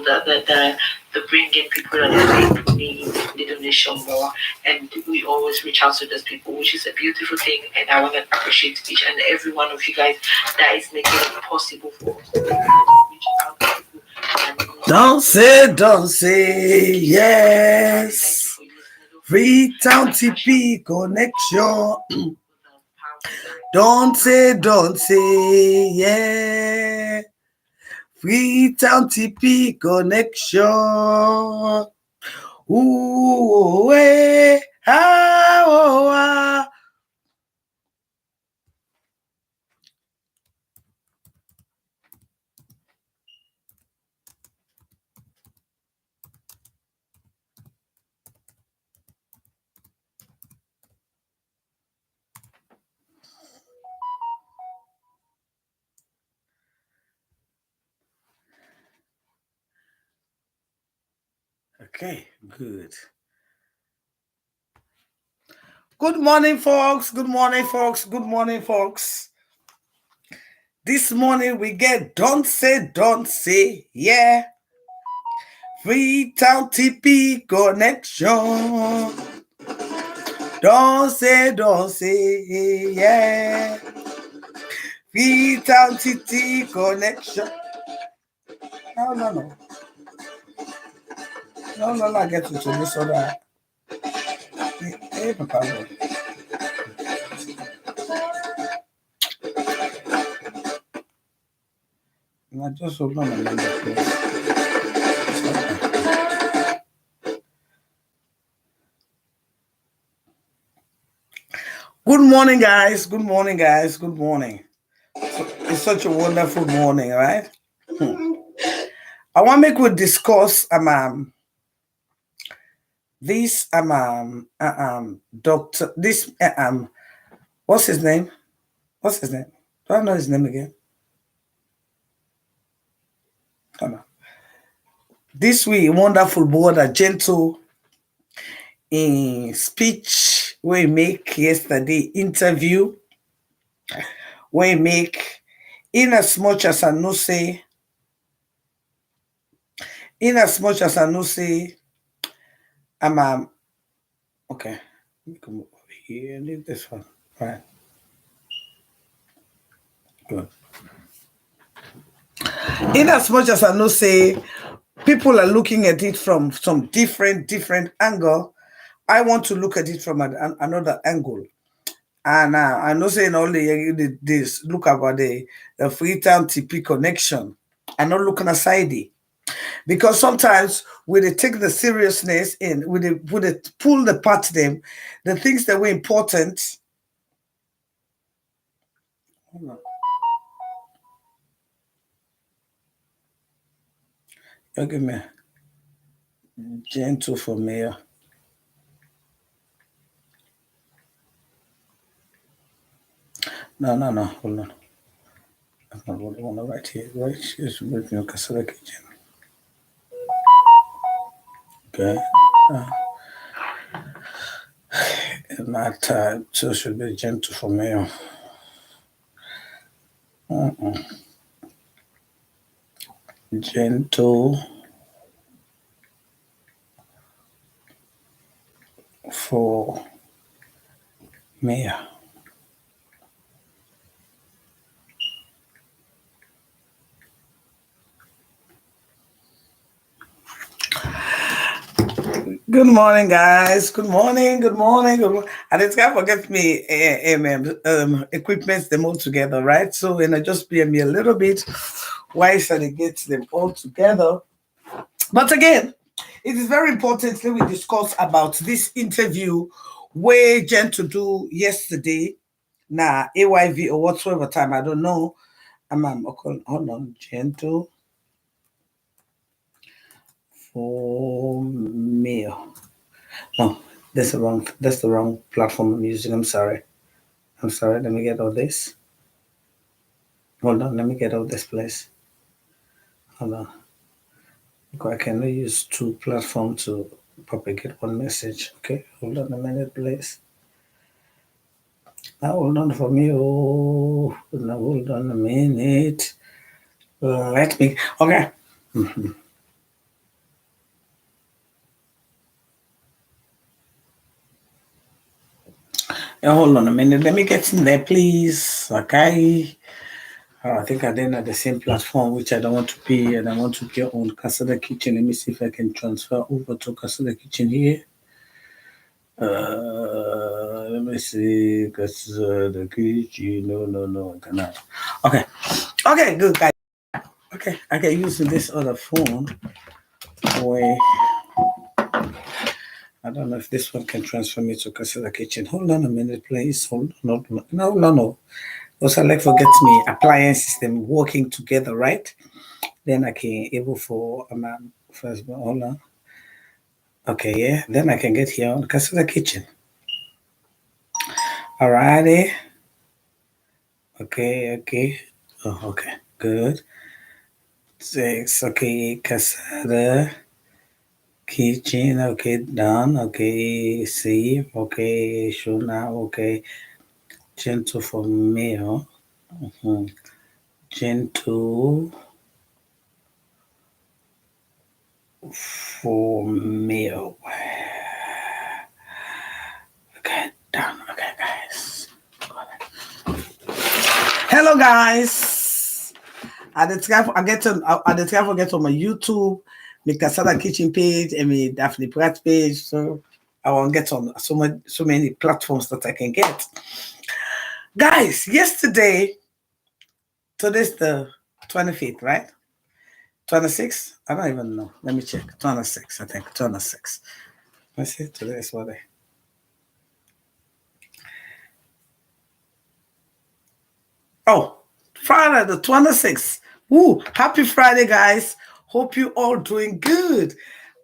that the bringing people that they need the donation more, and we always reach out to those people, which is a beautiful thing. And I want to appreciate each and every one of you guys that is making it possible for us to reach out to people. Don't say yes. FREETOWN TP connection. Don't say yeah. FREETOWN TP connection. Ooh, eh, ah, oh, ah. Okay, good. Good morning, folks. Good morning, folks. Good morning, folks. This morning we get don't say, yeah. FREETOWN TP connection. Don't say, yeah. FREETOWN TP connection. No. No, I get to this so that. Hey, Papa. I just hold on a minute, please. Good morning, guys. Good morning, guys. Good morning. It's such a wonderful morning, right? I want to make we discuss this doctor this what's his name? Do I know his name again? Come on. This week, wonderful brother Gento in speech we make yesterday interview we make in as much as I know say okay, let me come over here, leave this one. All right. Good. In as much as I know say people are looking at it from some different angle, I want to look at it from another angle. And I know saying only this look about the FREETOWN TP connection. I'm not looking aside it. Because sometimes when they take the seriousness in, when they pull apart them, the things that were important. Hold on. You give me Gento for mayor. No. Hold on. That's not what I want to write here. Right? She's with me. Okay. In my time, so should be Gento for mayor. Gento for mayor. Good morning, guys. Good morning. I just can't forget me equipments them all together, right? So and I just be me a little bit why should I get them all together? But again, it is very important that we discuss about this interview where Gento do yesterday. Nah, AYV or whatsoever time, I don't know. Hold on, Gento for mail. No, that's the wrong platform I'm using. I'm sorry. Let me get all this. Hold on, let me get all this, please. Hold on. I cannot use two platforms to propagate one message. Okay, hold on a minute, please. Now hold on for me. Oh, now hold on a minute. Let me. Okay. Hold on a minute. Let me get in there, please. Okay. I think I didn't at the same platform, which I don't want to be, and I want to get on Casada Kitchen. Let me see if I can transfer over to Casada Kitchen here. Let me see. Casada Kitchen. No, I cannot. Okay, good guys. Okay, I can use this other phone. Wait, I don't know if this one can transfer me to Casada Kitchen. Hold on a minute, please. Hold on. No. Also, like forget me, appliance system working together, right? Then I can able for first hold on. Okay, yeah. Then I can get here on Casada Kitchen. Alrighty. Okay. Oh, okay. Good. 6. Okay, Casada Kitchen. Okay, done. Okay, see. Okay, show now. Okay, Gento for mail. Gento for mail. Okay, done. Okay, guys. Hello, guys. At the time I get on my YouTube, my Casada Kitchen page, and my Daphne Pratt page. So I want to get on so many platforms that I can get. Guys, yesterday, today's the 25th, right? 26? I don't even know. Let me check. 26, I think. 26. Let's see. Today is what day? Oh, Friday the 26th. Woo! Happy Friday, guys. Hope you all doing good.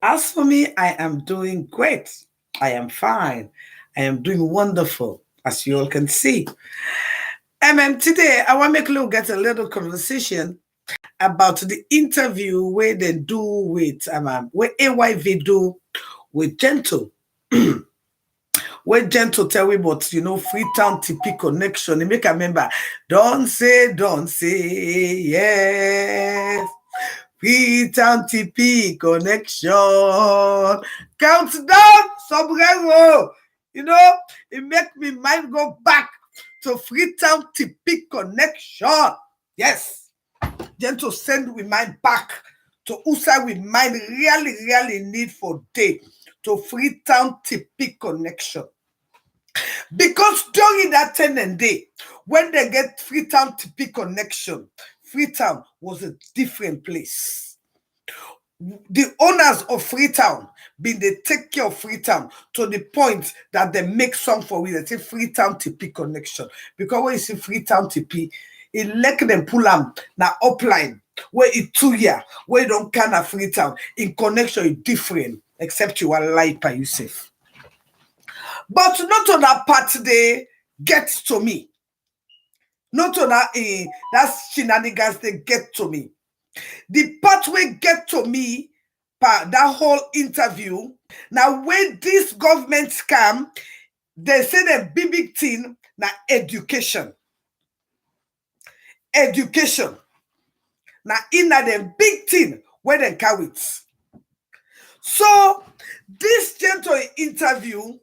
As for me, I am doing great. I am fine. I am doing wonderful, as you all can see. Today, I want to get a little conversation about the interview where they do with, where AYV do with Gento. Where Gento tell me about, Freetown TP connection. They make a member. Don't say, yes. Freetown TP connection. Countdown, sombrero. It make me mind go back to Freetown TP connection. Yes. Gento send we mind back to USA we mind really need for day to Freetown TP connection. Because during that 10 and day, when they get Freetown TP connection, Freetown was a different place. The owners of Freetown they take care of Freetown to the point that they make song for it. They say Freetown TP connection. Because when you see Freetown TP, it let them pull them now upline where it 2 year, where you don't kind of Freetown. In connection is different, except you are life by yourself. But not on that part they get to me. Not on that shenanigans they get to me. The part where get to me, that whole interview, now when this government scam, they say the big thing, now education. Education. Now in the big thing where they carry it. So this gentle interview,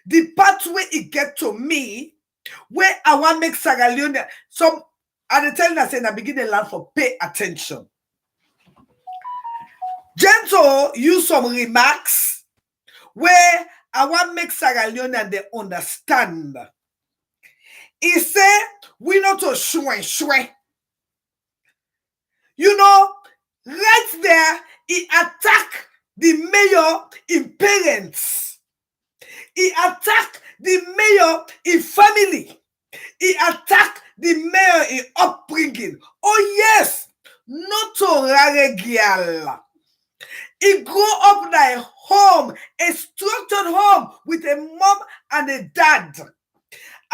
the part where it get to me, where I want to make Sierra Leone, some at the time I say in the beginning land for pay attention. Gento use some remarks where I want to make Sierra Leone and they understand. He say we not to shwe. Right there, he attack the mayor in parents. He attack the mayor in family. He attack the mayor in upbringing. Oh yes, not to rare girl. He grew up in a home, a structured home with a mom and a dad.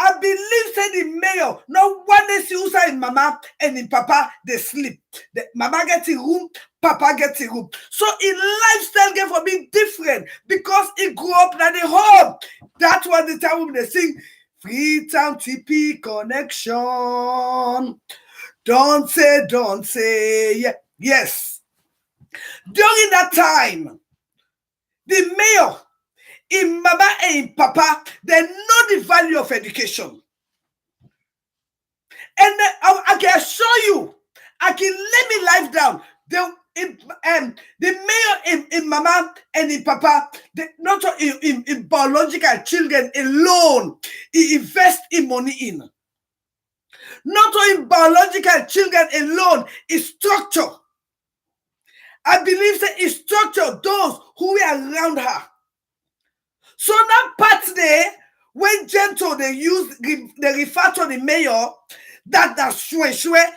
I believe say the mayor, no one day see who's in mama and in papa, they sleep. The mama gets a room, papa gets a room. So in lifestyle get for being different because he grew up in the home. That's what the time when they sing Freetown TP connection. Don't say, yes. During that time, the mayor, in mama and in papa, they know the value of education. And I can assure you, I can lay me life down. The mayor in mama and in papa, not in biological children alone, he invest in money in. Not in biological children alone, is structure. I believe that it's structure those who were around her. So that part there, when Gento they refer to the mayor, that shwe.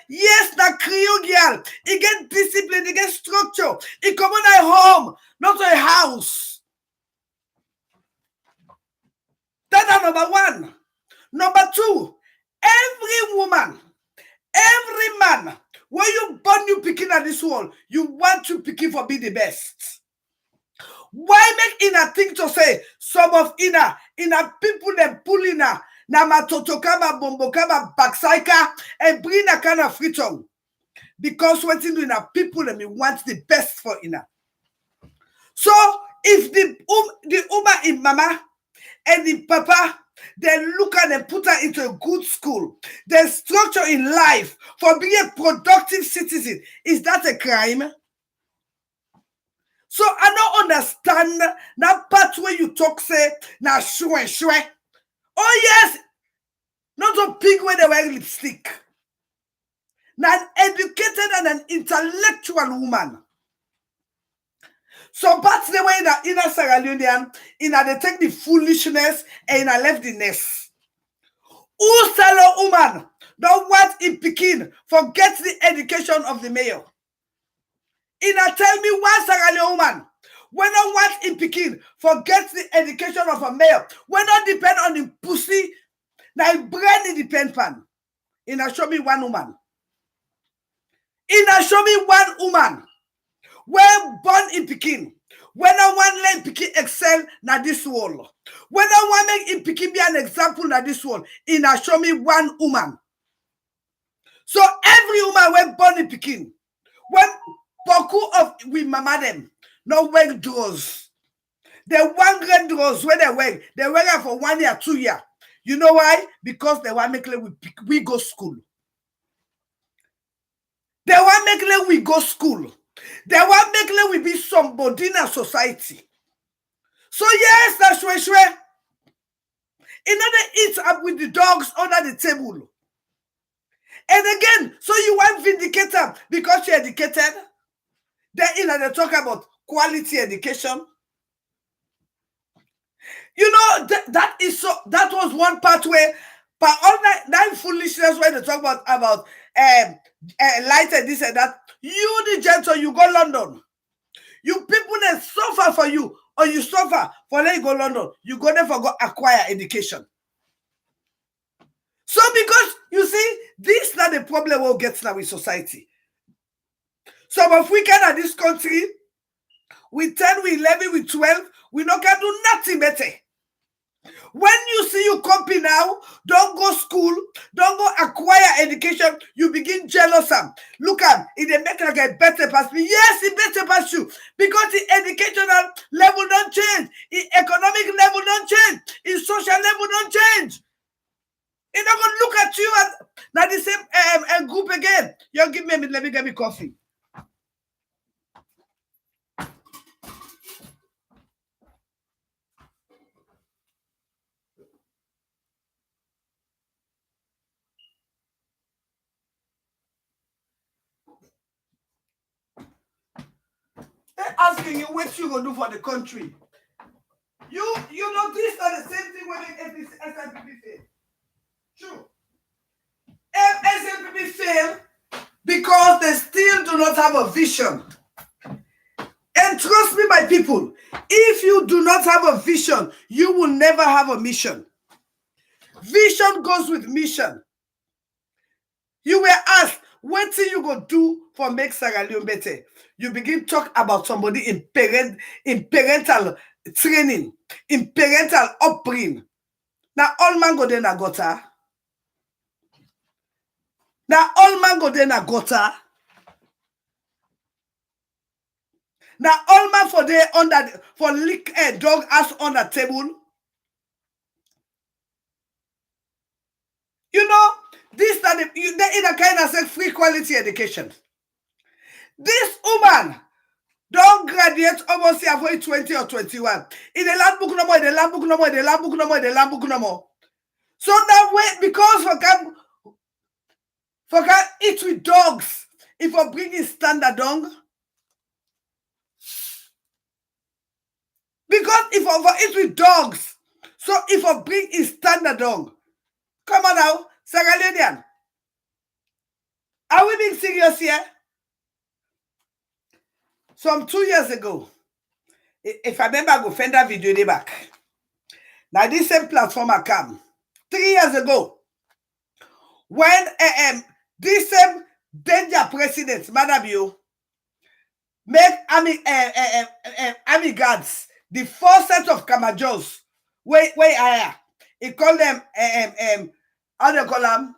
Yes, that Creole girl. He get discipline, he get structure. He come on a home, not a house. That's number one. Number two, every woman, every man, when you born you picking at this world, you want to picking for be the best. Why make ina think to say some of ina people them pull ina na matotokama bombokama backcycle and bring a kind of FREETOWN? Because what in ina people them want the best for ina. So if the Uma in mama and the papa, they look at and put her into a good school, the structure in life for being a productive citizen, is that a crime? So I don't understand that part where you talk say now shwe. Oh yes, not a pig where they wear lipstick. Now an educated and an intellectual woman. So parts the way that inner Sierra Leonean, they take the foolishness and left the nest. Who sell woman don't want in Pekin forget the education of the mayor. Tell me one Sierra Leone woman when I want in Pekin forget the education of a mayor. When not depend on the pussy, now brain in the pen pan. Show me one woman. Show me one woman. When born in Pekin, when I want let Pekin excel na this world, when I want make in Pekin be an example na this world, show me one woman. So every woman when born in Pekin, when Boku of we mama them, no wear drawers. They one great drawers where they wear for 1 year, 2 years. You know why? Because they want make we go school. They want make we go school. They want make we be somebody in a society. So yes, that's shwe. Another eats up with the dogs under the table. And again, so you want vindicator because you're educated. Then they talk about quality education. You know that was one part where, but all that foolishness where they talk about light and this and that. You the Gento, you go London. You people that suffer for you, or you suffer for let you go London. You go there for go acquire education. So because you see, this is not the problem we'll get now with society. Some of we can at this country, with 10, with 11, with 12, we not can do nothing better. When you see you company now, don't go school, don't go acquire education, you begin jealous am. Look at it, they make like a better pass me. Yes, it better pass you. Because the educational level don't change, the economic level don't change, the social level don't change. It's not gonna look at you as not the same group again. You give me, let me get me coffee. They're asking you what you gonna do for the country. You know this are the same thing when SNPP fail. True. SNPP fail because they still do not have a vision. And trust me, my people, if you do not have a vision, you will never have a mission. Vision goes with mission. You were asked, what thing you go do for make Sierra Leone better? You begin talk about somebody in parental training, in parental upbringing. Now all man go there na gutter. Now all man go there na gutter. Now all man for day under for lick a dog ass on the table. You know, this that they in a kind of say free quality education. This woman don't graduate almost here for 20 or 21. In the land book no more, in the land book no more, in the land book no more, in the land book no more. So that way, because for can eat with dogs, if I bring in standard dog. Because if I eat with dogs, so if I bring in standard dog, come on now, Sarah. Are we being serious here? Some 2 years ago, if I remember, I go find that video day back. Now this same platform I come 3 years ago when this same danger president, Madam you, make army guards the 4 sets of Kamajos. Wait, he call them how do you call them?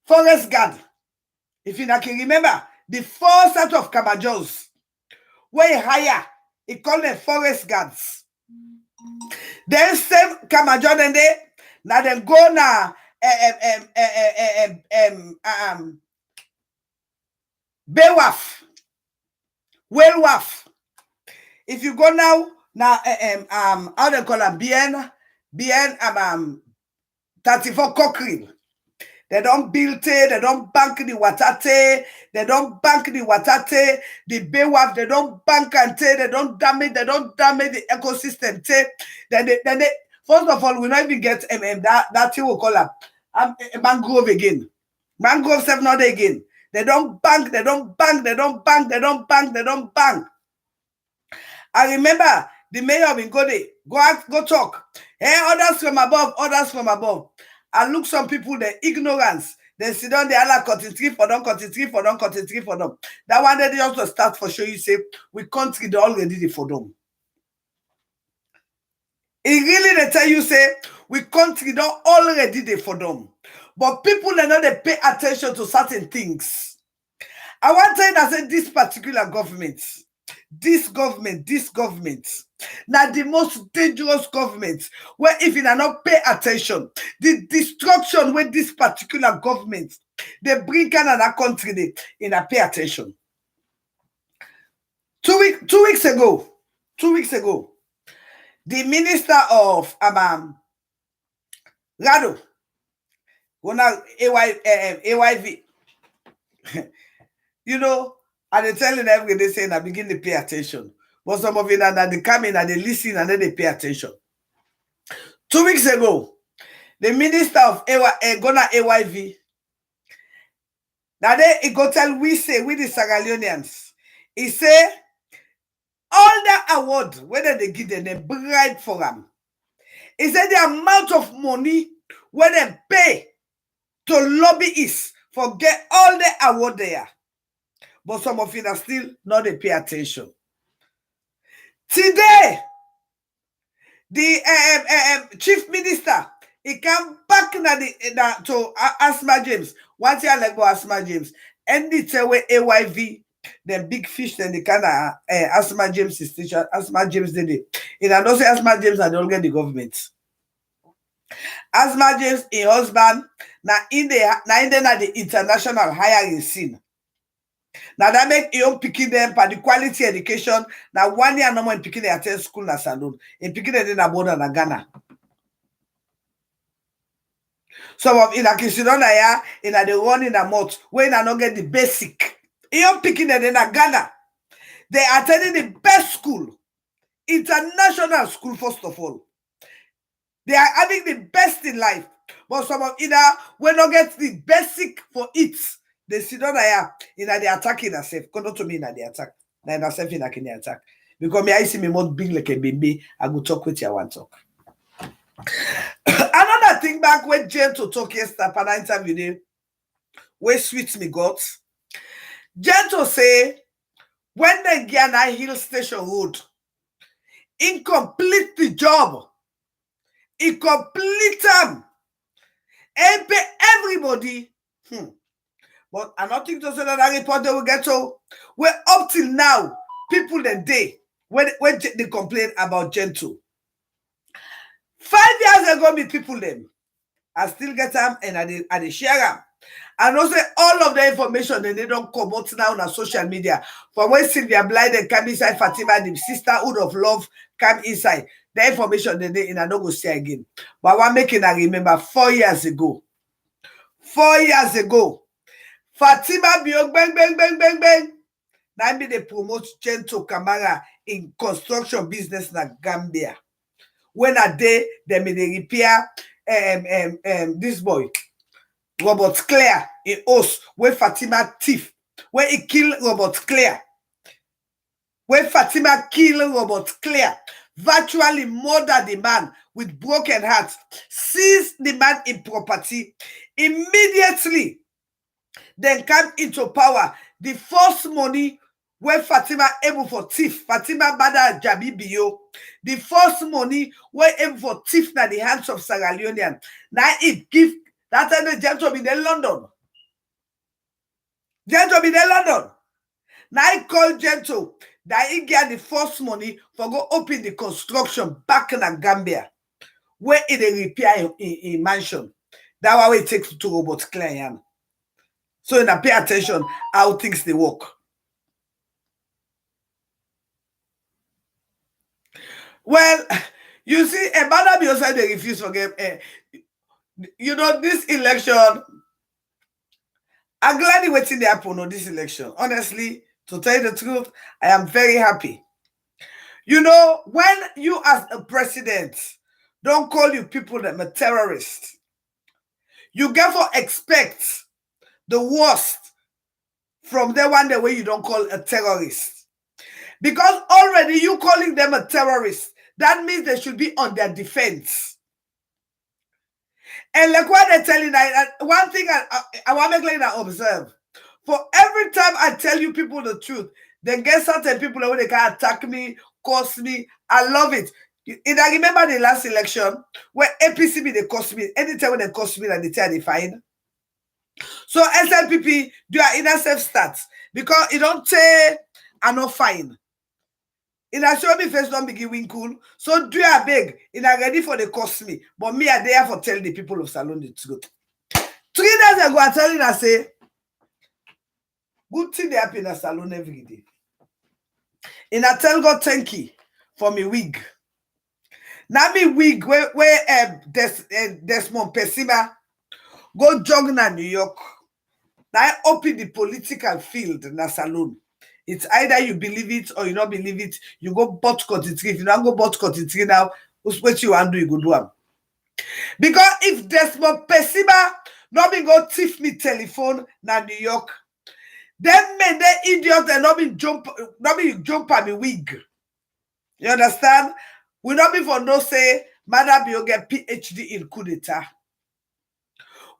Forest guard. If you can remember, the 4 sets of Kamajos, way higher, he call them forest guards. Then same Kamajo then they now them go now Bewaf, Wellwaf. If you go now how they call them bien 34 Cochrane. They don't build it, they don't bank the water, they don't bank the water, the Bewaf, they don't bank and they don't damage the ecosystem. Then they first of all, we not even get that thing we call a mangrove again. Mangrove self not again. They don't bank. I remember the mayor of Ngode, go talk. Hey, others from above. I look some people, their ignorance. They sit down, they are continue for them. That one they just start for show you say, we country they already for them. It really they tell you say, we country don't already there for them. But people they know they pay attention to certain things. I want to tell you that say this particular government, now the most dangerous government, where if you not pay attention, the destruction with this particular government, they bring another country in a pay attention. 2 weeks ago, the minister of Rado, AYV, you know, and they telling everything they say, I begin to pay attention. But some of it that they come in and they listen and then they pay attention. 2 weeks ago, the minister of Gona AYV, now they go tell we the Sierra Leoneans, he say all the award, whether they give them, they bribe for them. He said the amount of money where they pay to lobbyists for get all the award there. But some of it are still not they pay attention. Today, the chief minister, he come back to Asma James. Once you like go Asma James, and it's away AYV, the big fish, then the kind of Asma James is teacher. Asma James did it. And I don't say Asma James and don't get the government. Asma James, a husband, now in the international hiring scene. Now that make you picking them for the quality education. Now 1 year no more in picking the attend school na salon. In picking them in Aboda na Ghana. Some of in a Kisidona in a the one in a month when I not get the basic. You picking them in Ghana. They are attending the best school, international school first of all. They are having the best in life. But some of either when not get the basic for it. They sit down there in the attacking herself. Come to me in the attack. Now in herself in the attack. Because me I see me more big like a baby. I go talk with you. I want to talk. Another thing back when Gento talk yesterday for an interview, where sweet me got. Gento say when they get a Hill Station Road, incomplete the job. Incomplete them. And pay everybody. But I don't think to say that report they will get to. We're up till now. people the day when they complain about Gento. 5 years ago, me people them. I still get them and I share them. And also all of the information that they don't come out now on social media. From when Sylvia Blyden come inside Fatima, the sisterhood of love come inside. The information that they in I don't go say again. But one making I remember 4 years ago. 4 years ago. Fatima Biog bang bang bang bang bang. Now me they promote Gento Camara in construction business na Gambia. When a day they may they repair this boy. Robert Clare in Os, where Fatima thief, where he kill Robert Clare. Where Fatima kill Robert Clare, virtually murder the man with broken heart, seize the man in property, immediately then come into power. The first money where Fatima able for thief, Fatima Bada Jabibiyo, the first money where able for thief na the hands of Sierra Leonean. Now it give that time the Gento be in London. Gento be in London. Now I call Gento that he get the first money for go open the construction back in Gambia, where it repair in mansion. That why it takes to Robert Clare. So you pay attention how things they work. Well, you see, a man be also they refuse to get. This election, I'm glad you waiting the happen on this election. Honestly, to tell you the truth, I am very happy. When you as a president don't call you people that are terrorists, you therefore expect the worst from the one the way you don't call a terrorist. Because already you calling them a terrorist, that means they should be on their defense. And like what they're telling, one thing I want to make like observe. For every time I tell you people the truth, then get certain people when they can attack me, curse me. I love it. I remember the last election where APCB they curse me. Anytime when they curse me, they tell they fine. So SLPP do our inner self stats because it don't say I'm not fine. In a show me first don't begin win cool. So do I beg in a ready for the cost me. But me are there for tell the people of Salon the truth. 3 days ago I tell you I say good thing they happen in a salon every day. In a tell God thank you for me wig. Now me wig where Desmond Pesima go jog na New York. Now I open the political field na salon. It's either you believe it or you don't believe it. You go bot 43. If you don't go bot 43 now, what you want to do, you go do them. Because if Desmond Pesima not be go thief me telephone na New York, then men they idiot and not be jump on me wig. You understand? We not be for no say Madam you get PhD in coup d'etat.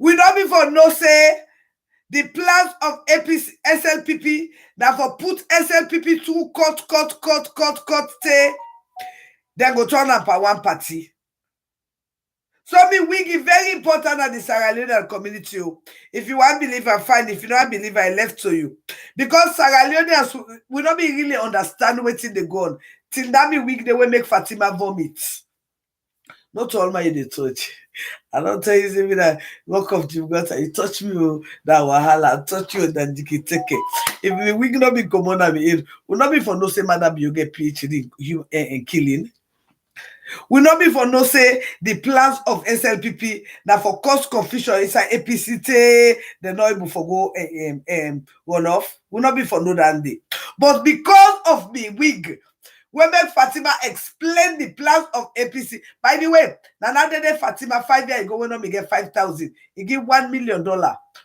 We not be for no say the plans of APC, SLPP that for put SLPP through cut, then go turn up at one party. So me wig is very important at the Sierra Leonean community. If you want to believe I fine, if you don't believe I left to you. Because Sierra Leoneans will not be really understand what's in the gun. Till that me wig they will make Fatima vomit. Not all my they touch. I don't tell you say that walk up to you you touch me that wahala, touch you that diki take. If we not be common will not be for no say madam you get PhD in killing. Will not be for no say the plans of SLPP that for cause confusion inside APCT they're not able for go run off. Will not be for no that day. But because of me wig, when make Fatima explain the plans of APC. By the way, another day Fatima 5 years ago when we get 5,000, he give $1 million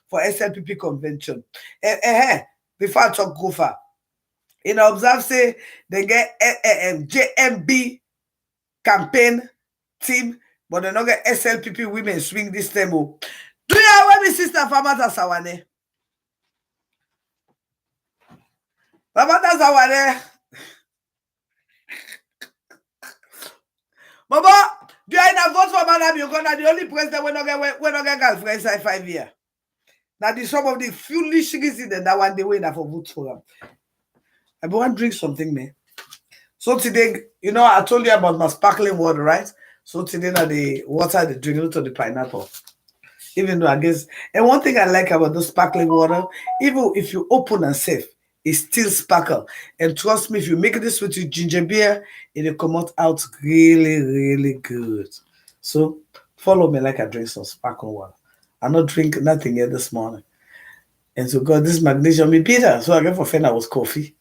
for SLPP convention. Before I talk go far, in observe say they get JMB campaign team, but they not get SLPP women swing this time. Do you have my sister Famata Sawane? Famata Sawane. Mama, do you not vote for Madam Yogona? The only president we not get girlfriend inside 5 years. Now the some of the foolish reasons that one day we not for vote for them. I want to drink something, man. So today, you know, I told you about my sparkling water, right? So today, now the water they drink to the pineapple. Even though I guess, and one thing I like about the sparkling water, even if you open and safe, it still sparkle. And trust me, if you make this with your ginger beer, it'll come out really, really good. So follow me like I drink some sparkling water. I not drink nothing yet this morning. And so God, this magnesium be Peter. So I get for friend I was coffee.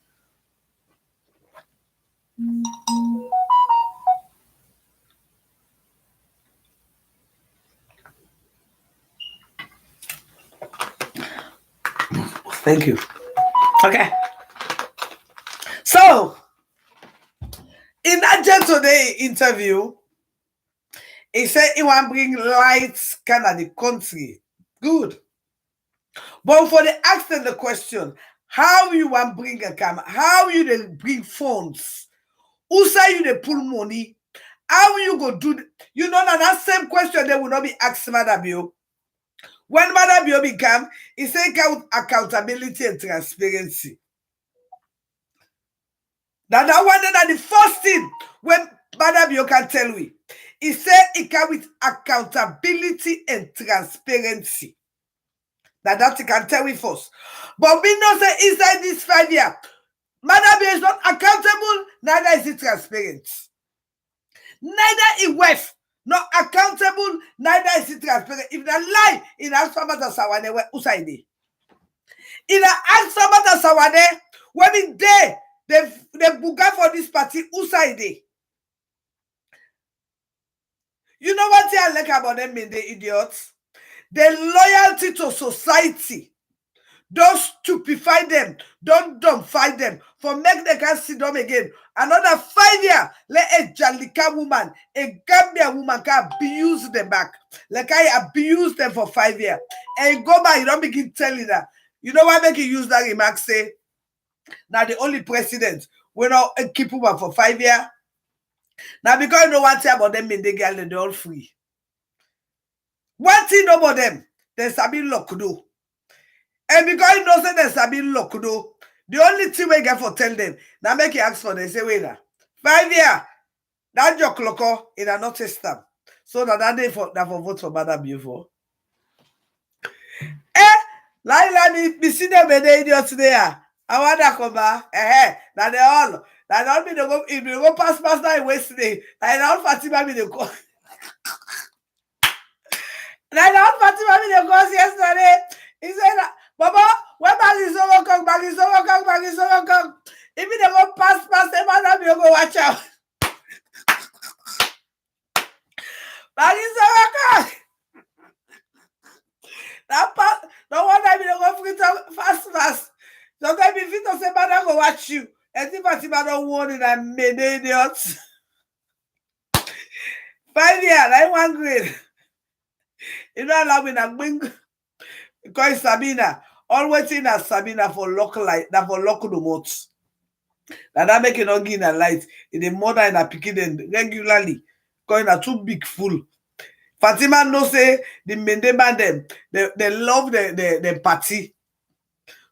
Thank you. Okay. So in that Gento Day interview, he said he want to bring lights kind of the country. Good. But for the asking the question, how you want to bring a camera? How you dey bring phones? Who say you dey pull money? How you go do? You know that same question they will not be asked Madam Bio. When Madam Bio become, he say accountability and transparency. That one that the first thing when Madam Bio can tell we, he say it come with accountability and transparency. That he can tell we first. But we know say inside this 5 years, Madam Bio is not accountable, neither is it transparent. Neither is wife not accountable, neither is it transparent. If the lie in Asfamata Sawane, where Usaide. In Asfamata Sawane, when in day they buga for this party, Usaide. You know what I like about them in the idiots? The loyalty to society. Don't stupefy them. Don't dumbfy them. For make they can sit down again. Another 5 years, let a Jalika woman, a Gambia woman can abuse them back. Like I abuse them for 5 years. And go back, you don't begin telling her. You know why make you use that remark? Say, now the only president will not keep woman for 5 years. Now because you know one thing about them in the girl, they're all free. One thing about them, there's a bit locked do. And because you know say there's a bit locked do, the only thing we get for tell them, now make you ask for them, say, wait now, 5 years, that your clock in a not system. So that day for vote for Madam Beautiful. Like me see them with the idiots there. I want to come back. Now they all be the go if you go pass that Wednesday. And all Fatima be the go. Now all Fatima be the go yesterday. He said, Baba, when bag is over come. If you go pass them, Madam, you go watch out. Bag is over come. That part, no one time you go FREETOWN fast. Sometimes if you don't say, Madam, go watch you. And if Fatima don't want it, I'm made idiots. 5 years, I want grade. You don't allow me to bring because Sabina, always in as Sabina for local light, that for local remotes. That make it not give a light in the mother and a picking regularly. Going a too big full. Fatima no say the Mendeba them, they love the party.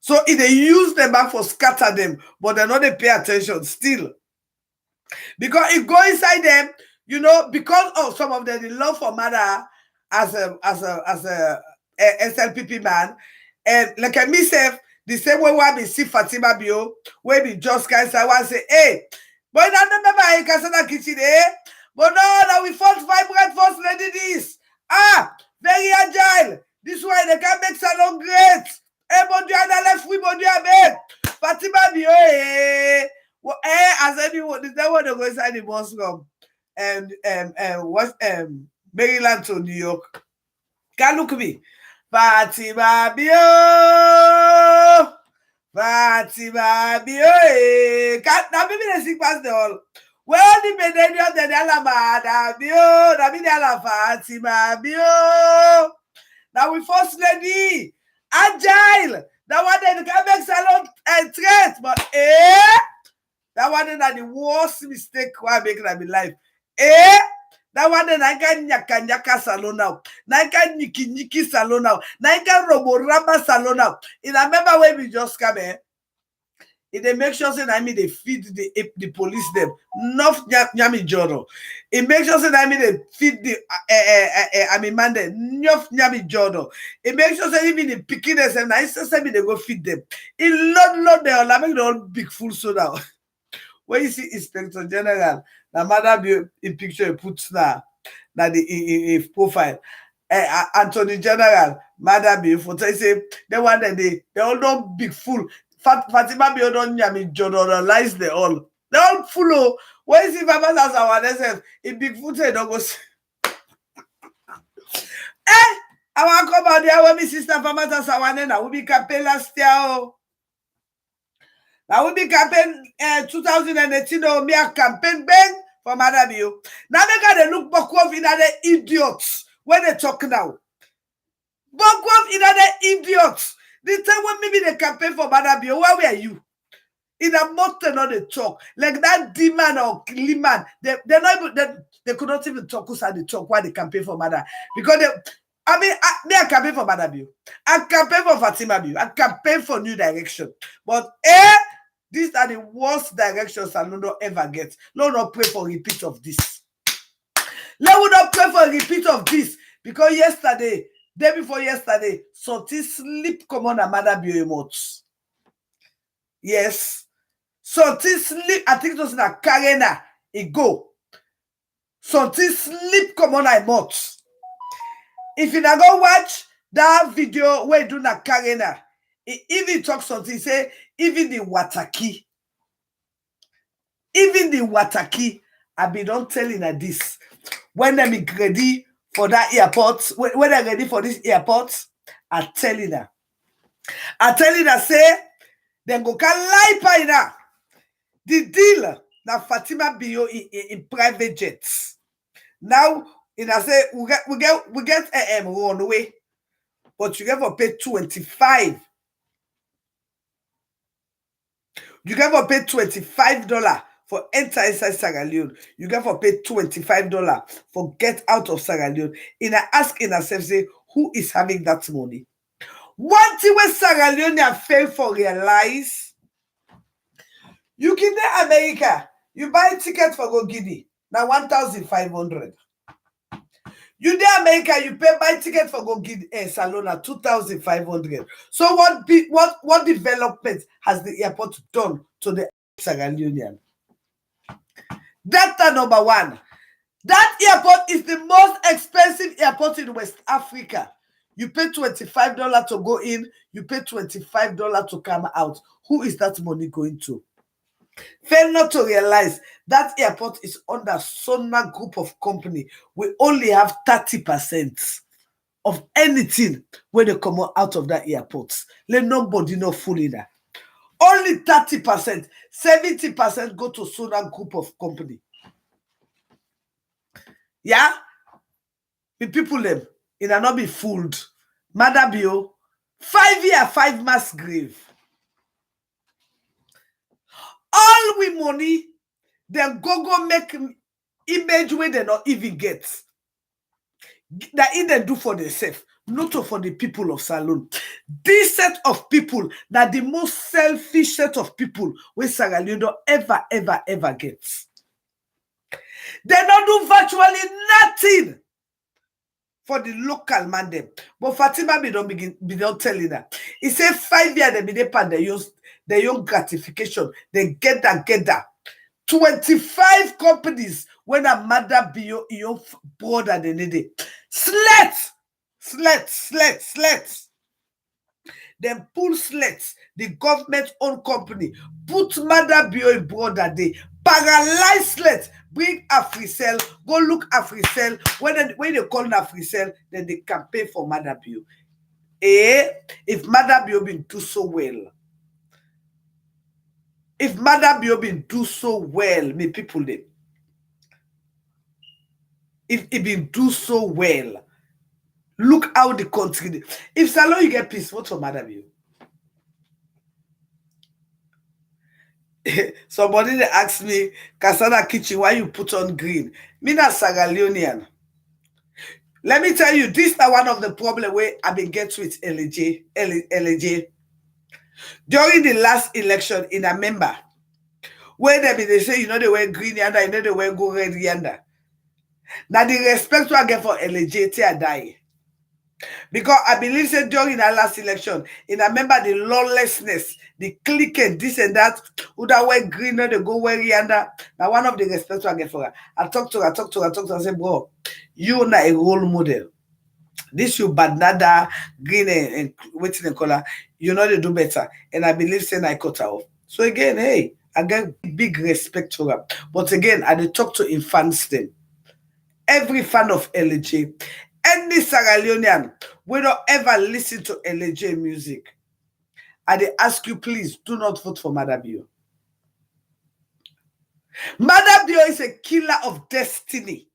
So if they use them back for scatter them, but they not they pay attention still. Because it go inside them, you know, because of some of them, the love for mother as a SLPP man, and like I myself, the same way why we see Fatima Bio, where we just guys I want to say, hey, but I don't remember I can say that kitchen, but no, that we first vibrant first lady this. Very agile. This way they can make salon great. Hey, but you are the left, we but you are bad. Fatima Bio, as anyone, is that what they go inside the bus from? What's Maryland to New York. Can look at me. Fatima Bio. Fatima Bio. Now maybe they sing past the all. Well, the Benedict de la Mada Bio. Now be the Fatima Bio. Now we first lady. Agile. That one they can make salon and threat. But that one is the worst mistake I make in my life. That one then I can nyaka salon now. I can niki salon now. I can robo ramba salon now. In a member way we just come It they make sure say I mean they feed the police them. Enough nyami joro. It makes sure say I mean they feed the I mean man them. Enough nyami joro. It makes sure say even the pickiness and I say me they go feed them. It lot they all make all big full soda. When you see Inspector General, the mother be in picture he puts now the profile. Anthony General, mother be photo. He say they want that they all don't big full. Fatima be don't yami generalize they all. They all full. Oh. When you see Farmers as our themselves, in big foot they don't go. Eh, I want come out there when my sister Farmers as our now we be campaign last year. Oh. Now we be campaign 2018 or me a campaign bang for Madam you. Now they gotta look back off in other idiots when they talk now. Back off in other idiots. The time when maybe they campaign for Madam you, where were you? In a mountain not they talk. Like that demon or Liman, they're not able, they could not even talk who's the talk while they campaign for Madam. Because me I campaign for Madam you. I campaign for Fatima Biu. I campaign for New Direction. But these are the worst directions I will not ever get. Lord, not pray for a repeat of this. Let me not pray for a repeat of this. Because day before yesterday, something sleep come on a Madam Biu emotes. Yes. Something sleep, I think it was in a Karena. It go. Something sleep come on a emotes. If you not go watch that video where you do na Karena, even talk something, say, even the Wataki, I be don't telling her this. When them ready for that airport, when they're ready for this airport, I telling her, say, then go can lie by now. The deal na Fatima Biu in private jets. Now, I say we get runway, but you get for pay 25. You get for pay $25 for enter inside Sierra Leone. You get for pay $25 for get out of Sierra Leone. In a ask in herself, say, who is having that money? One thing when Sierra Leone fail for realize, you can go America, you buy ticket for go Guinea, now 1,500. You there America, you buy ticket for go Guinea Salona 2,500. So what development has the airport done to the Sierra Leonean? Data number one. That airport is the most expensive airport in West Africa. You pay $25 to go in, you pay $25 to come out. Who is that money going to? Fail not to realize that airport is under Sona group of company. We only have 30% of anything when they come out of that airport. Let nobody know fully that. Only 30%, 70% go to Sona group of company. Yeah? The people them, it will not be fooled. Madam Biu, 5 year, 5 mass grave. All we money, then go make image where they not even get. That they do for themselves, not for the people of Salone. This set of people, that the most selfish set of people where Sierra Leone don't ever get. They don't do virtually nothing for the local man them. But Fatima be don't telling her. He said 5 years they be they pan the young gratification. They get that. 25 companies when a mother be your brother they need it. Slats. Then pull slats. The government owned company put mother be your brother they paralyze slats. Bring Africell, go look Africell. When they call Africell, then they campaign for Mother Biu. If Mother Biu been do so well, me people they. If it been do so well, look how the country. If Salon you get peace, what's for Mother Biu? Somebody they asked me, Kasana Kitchen, why you put on green? Me not Sierra Leonean. Let me tell you, this is one of the problem where I been get with LJ. During the last election in a member, where they say, they wear green yonder, they wear go red yonder. Now the respect I get for LJ, I die. Because I believe that during that last election, in a member the lawlessness, the clicking, this and that, who that wear green, they go wear yonder. Now one of the respect I get for her. I talk to her, I say, bro, you not a role model. This you bad nada, green and waiting in color, they do better. And I believe saying I cut her off. So again, hey, I get big respect for her. But again, I did talk to in fans then. Every fan of LJ, any Sierra Leonean, we don't ever listen to LJ music. I ask you, please, do not vote for Madabio. Madabio is a killer of destiny.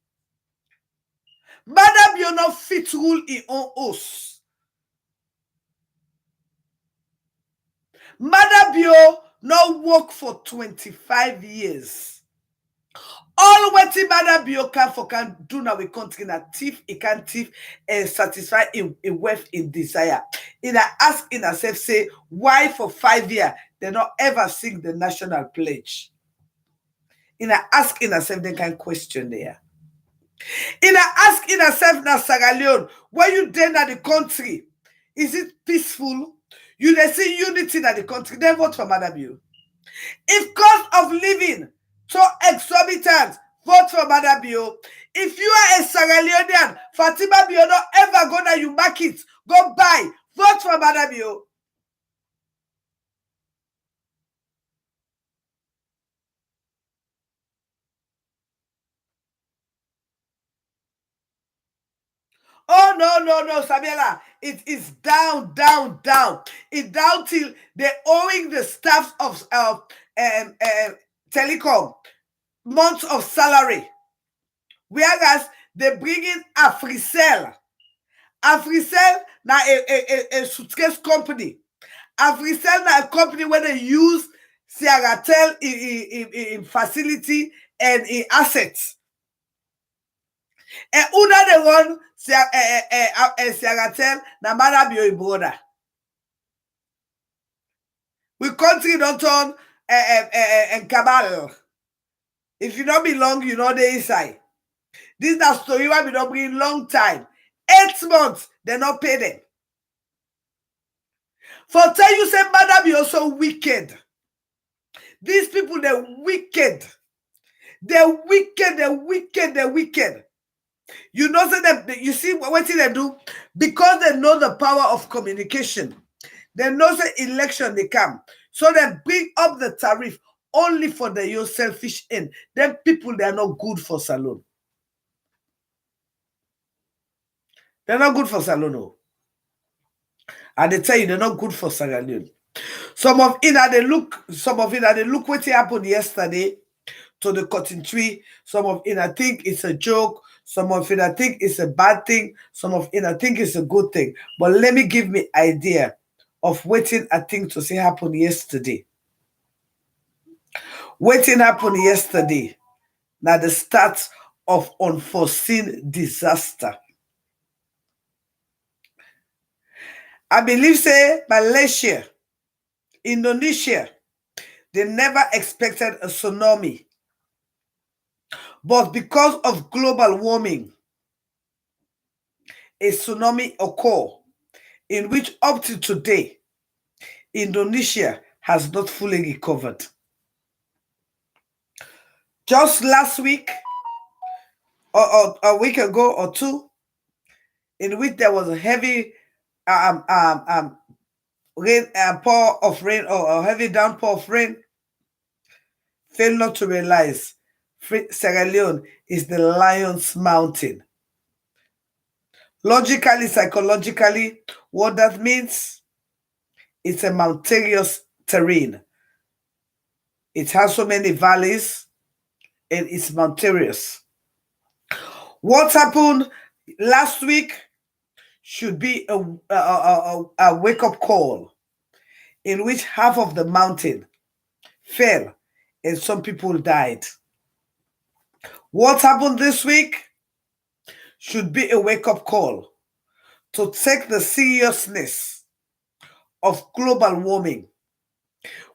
Madabio not fit rule in own house. Madabio not work for 25 years. All what Madabio can do now we country na thief, he can thief and satisfy in wealth in desire. In a ask in herself say why for 5 years they not ever sing the national pledge. In a ask in herself they can question there. In a ask in herself na Sierra Leone, where you then at the country, is it peaceful? You they see unity in the country, then vote for Madabio. If cost of living so exorbitant, vote for Madabio. If you are a Sierra Leonean, Fatima Bio not ever go na you market, go buy, vote for Madabio. Oh no, Samuela. It is down. It down till they're owing the staff of telecom months of salary. Whereas they bring in Africell. Africell now a suitcase company. Africell now a company where they use Sierratel in facility and in assets. And who that the one Sierratel na Madabio border. We country don't turn and cabal. If you don't belong, you know the inside. This is a story why we don't bring long time. 8 months, they not pay them. For tell you say Madabio also wicked. These people, they're wicked. They're wicked. You know that you see what they do? Because they know the power of communication. They know the election they come. So they bring up the tariff only for the your selfish end. Then people, they are not good for salon. They're not good for salon. No. And they tell you they're not good for Sierra Leone. Some of it they look what happened yesterday to the cotton tree. Some of it I think it's a joke. Some of it I think it's a bad thing. Some of it I think it's a good thing. But let me give me idea of waiting I think to see happen yesterday. Waiting happened yesterday. Now the start of unforeseen disaster. I believe say Malaysia, Indonesia, they never expected a tsunami. But because of global warming, a tsunami occurred in which up to today, Indonesia has not fully recovered. Just last week, or a week ago or two, in which there was a heavy rain, pour of rain, or a heavy downpour of rain, fail not to realize Sierra Leone is the Lion's Mountain. Logically, psychologically, what that means, it's a mountainous terrain. It has so many valleys and it's mountainous. What happened last week should be a wake-up call in which half of the mountain fell and some people died. What happened this week should be a wake-up call to take the seriousness of global warming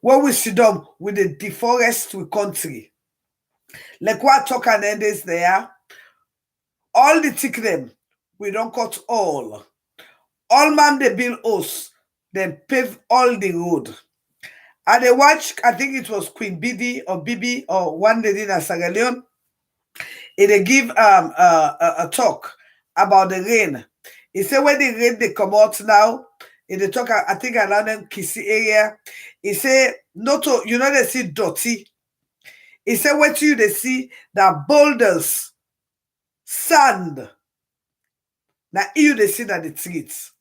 When we sit down with the deforest we country, like what talk and end is there, all the tick them, we don't cut all. All man they build us, then pave all the road. And they watch, I think it was Queen Bidi or Bibi or one lady in Sierra Leone. They give a talk about the rain. He said when the rain they come out now, in the talk, I think around them Kissy area, he said, not to, you know, they see dirty. He said, what you they see that boulders, sand, now you they see that the streets.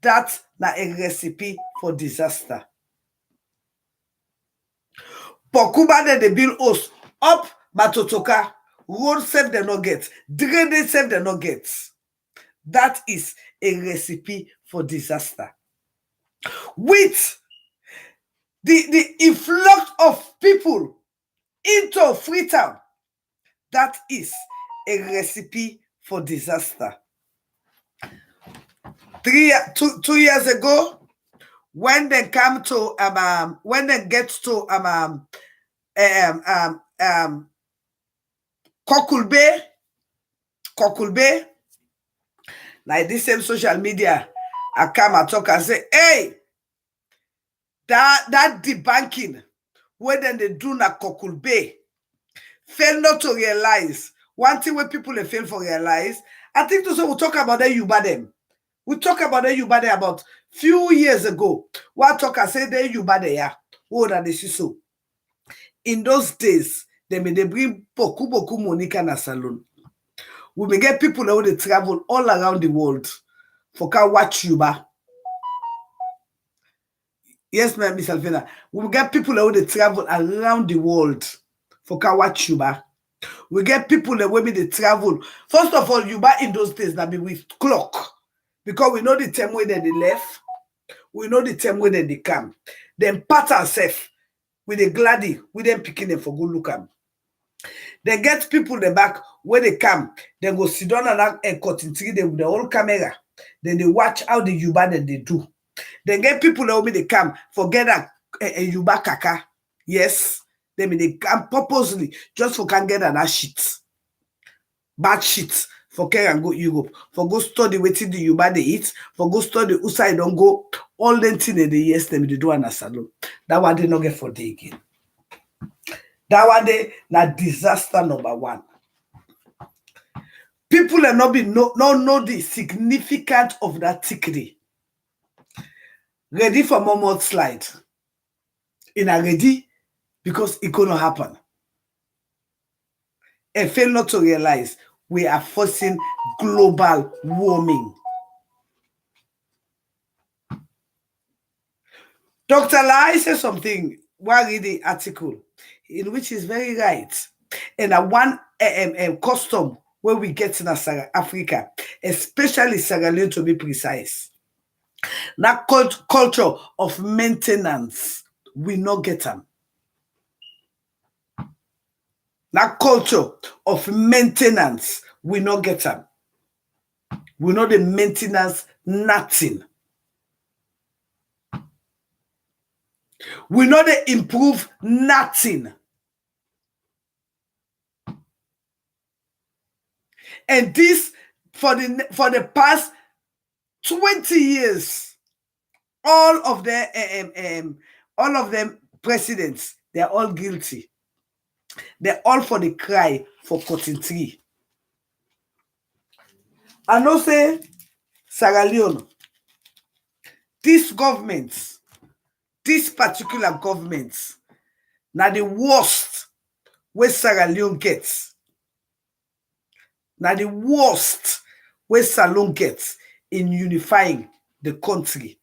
That's not a recipe for disaster. Pokuba they build us up Matotoka, road save the not get, drainage save the not get. That is a recipe for disaster. With the influx of people into Freetown, that is a recipe for disaster. 2 years ago, when they come to when they get to Kokulbe, like this same social media, I come and talk and say, hey, that debunking, when then they do na Kokulbe, fail not to realize. One thing when people they fail for realize, I think also we'll talk about that Yuba them. We talk about that Yuba there about few years ago. What talk I say that Yuba there, oh that this is so. In those days, they bring boku Monica na salon. We may get people that they travel all around the world for can watch Yuba. Yes, ma'am, Miss Alvina. We get people that they travel around the world for can watch Yuba. We get people that when they travel. First of all, Yuba in those days that be with clock. Because we know the time when they left. We know the time when they come. Then pattern self with the gladdy, with them picking them for good look at. They get people the back where they come, then go sit down and cutting tree them with the whole camera. Then they watch how the Yuba that they do. Then get people that will they come, forget that a Yuba kaka. Yes, they come purposely just for can get that shit. Bad shit for care and go Europe. For go study waiting the Yuba they eat, for go study outside don't go. All them things they yes, them they do an salon. That one they not get for day again. That one day na disaster number one. People are not know the significance of that TITI. Ready for more slide. In a ready because it could not happen. And fail not to realize we are forcing global warming. Dr. Lai said something while reading the article in which is very right. And a one custom where we get in Africa, especially Sierra Leone to be precise. That culture of maintenance, we not get them. That culture of maintenance, we not get them. We know the maintenance nothing. We know the improve nothing. And this for the past 20 years, all of them presidents, they're all guilty. They're all for the cry for cutting tree. I know say Sierra Leone, this particular government, now the worst where Sierra Leone gets. Now the worst where Sierra Leone gets in unifying the country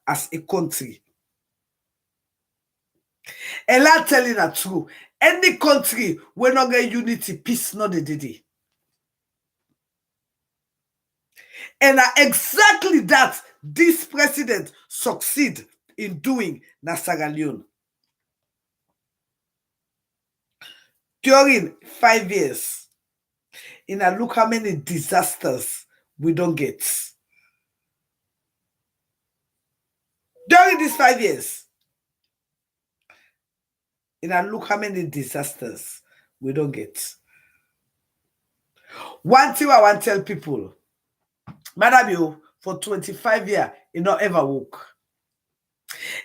as a country. And I'm telling the truth, any country will not get unity, peace, not the day. And exactly that this president succeed in doing na Sierra Leone. During 5 years, in a look how many disasters we don't get. During these 5 years, And I look how many disasters we don't get. One thing I want to tell people, Madam, you for 25 years, you not ever walk.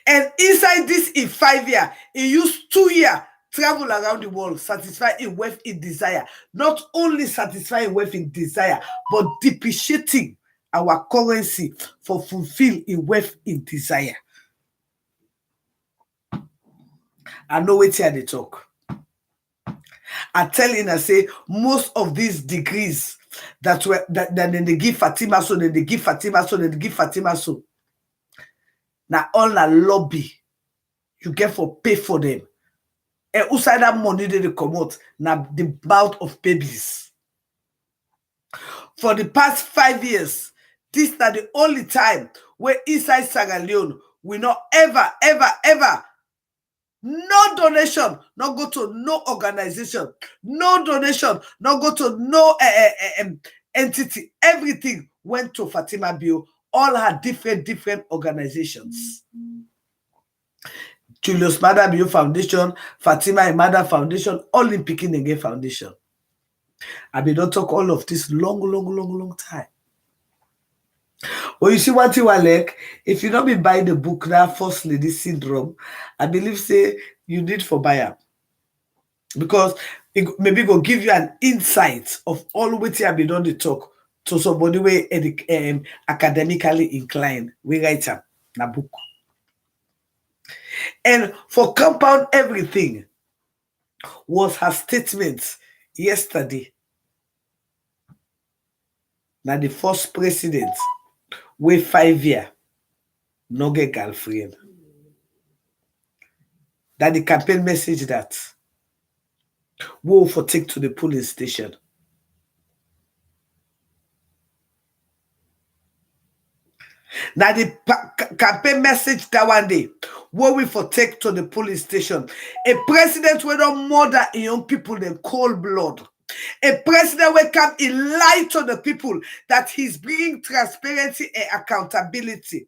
And inside this in 5 years, he used 2 years travel around the world, satisfy in wealth in desire. Not only satisfying wealth in desire, but depreciating our currency for fulfill in wealth in desire. I know what here they talk. I tell you, I say most of these degrees that then they give Fatima so, then they give Fatima so, then they give Fatima so. Now all the lobby you get for pay for them. And outside that money they come out, now the mouth of babies. For the past 5 years, this is the only time where inside Sierra Leone we not ever, no donation, not go to no organization, no donation, not go to no entity. Everything went to Fatima Bio, all her different organizations. Julius Maada Bio Foundation, Fatima Imada Foundation, all in Pikin Again Foundation. I mean, don't talk all of this long time. Well, you see what you are like, if you don't be buying the book now, First Lady Syndrome, I believe say you need for buyer. Because it maybe go give you an insight of all what you have been on the talk to somebody way academically inclined. We write a book. And for compound everything was her statement yesterday. Now the first president wait 5 years, no get girlfriend. That the campaign message that we'll for take to the police station. Now the campaign message that one day, what we for take to the police station. A president will not murder young people in cold blood. A president will come in lie to the people that he's bringing transparency and accountability.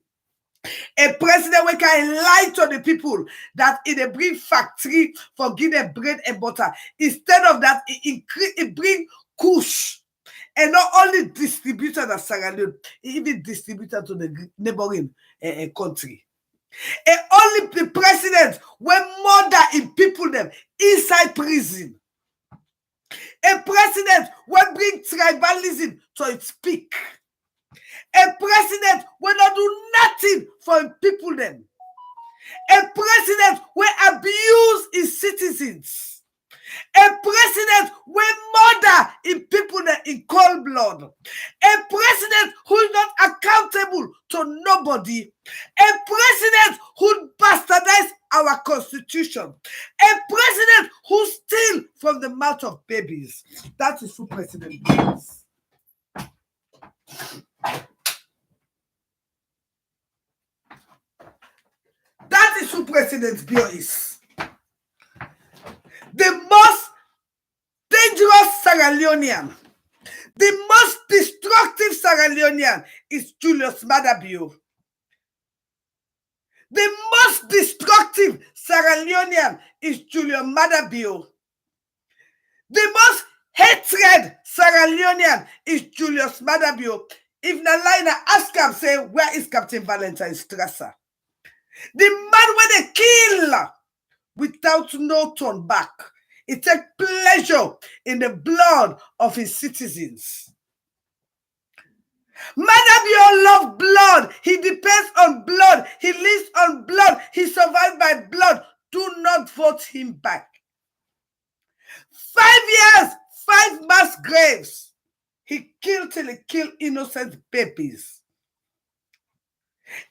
A president will can lie to the people that it bring factory for give them bread and butter. Instead of that, it bring kush. And not only distributed as Sierra Leone, it even distributed to the neighboring country. And only the president will murder in people them inside prison. A president will bring tribalism to its peak. A president will not do nothing for people them. A president will abuse his citizens. A president will murder in people in cold blood. A president who is not accountable to nobody. A president who bastardized our constitution. A president who steals from the mouth of babies. That is who president is. That is who President Bio is. The most dangerous Sierra Leonean, the most destructive Sierra Leonean is Julius Maada Bio. The most destructive Sierra Leonean is Julius Maada Bio. The most hatred Sierra Leonean is Julius Maada Bio. If Nalaina ask him, say, where is Captain Valentine Strasser? The man where they kill without no turn back. He takes pleasure in the blood of his citizens. Maada Bio loves blood. He depends on blood. He lives on blood. He survived by blood. Do not vote him back. 5 years, 5 mass graves. He killed till he killed innocent babies.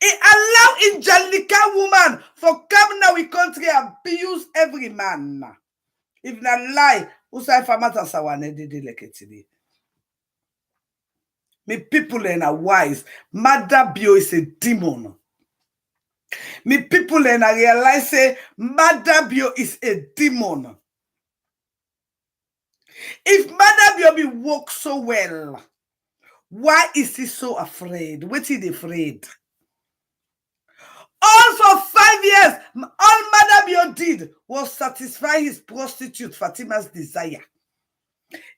He allowed Angelica woman for come now in country and abuse every man. If not lie, usai famata sawane did like it today. Me people are wise. Maada Bio is a demon. Me people are realize say Maada Bio is a demon. If Maada Bio be work so well, why is he so afraid? What is he afraid? All for 5 years, all Madabio did was satisfy his prostitute Fatima's desire.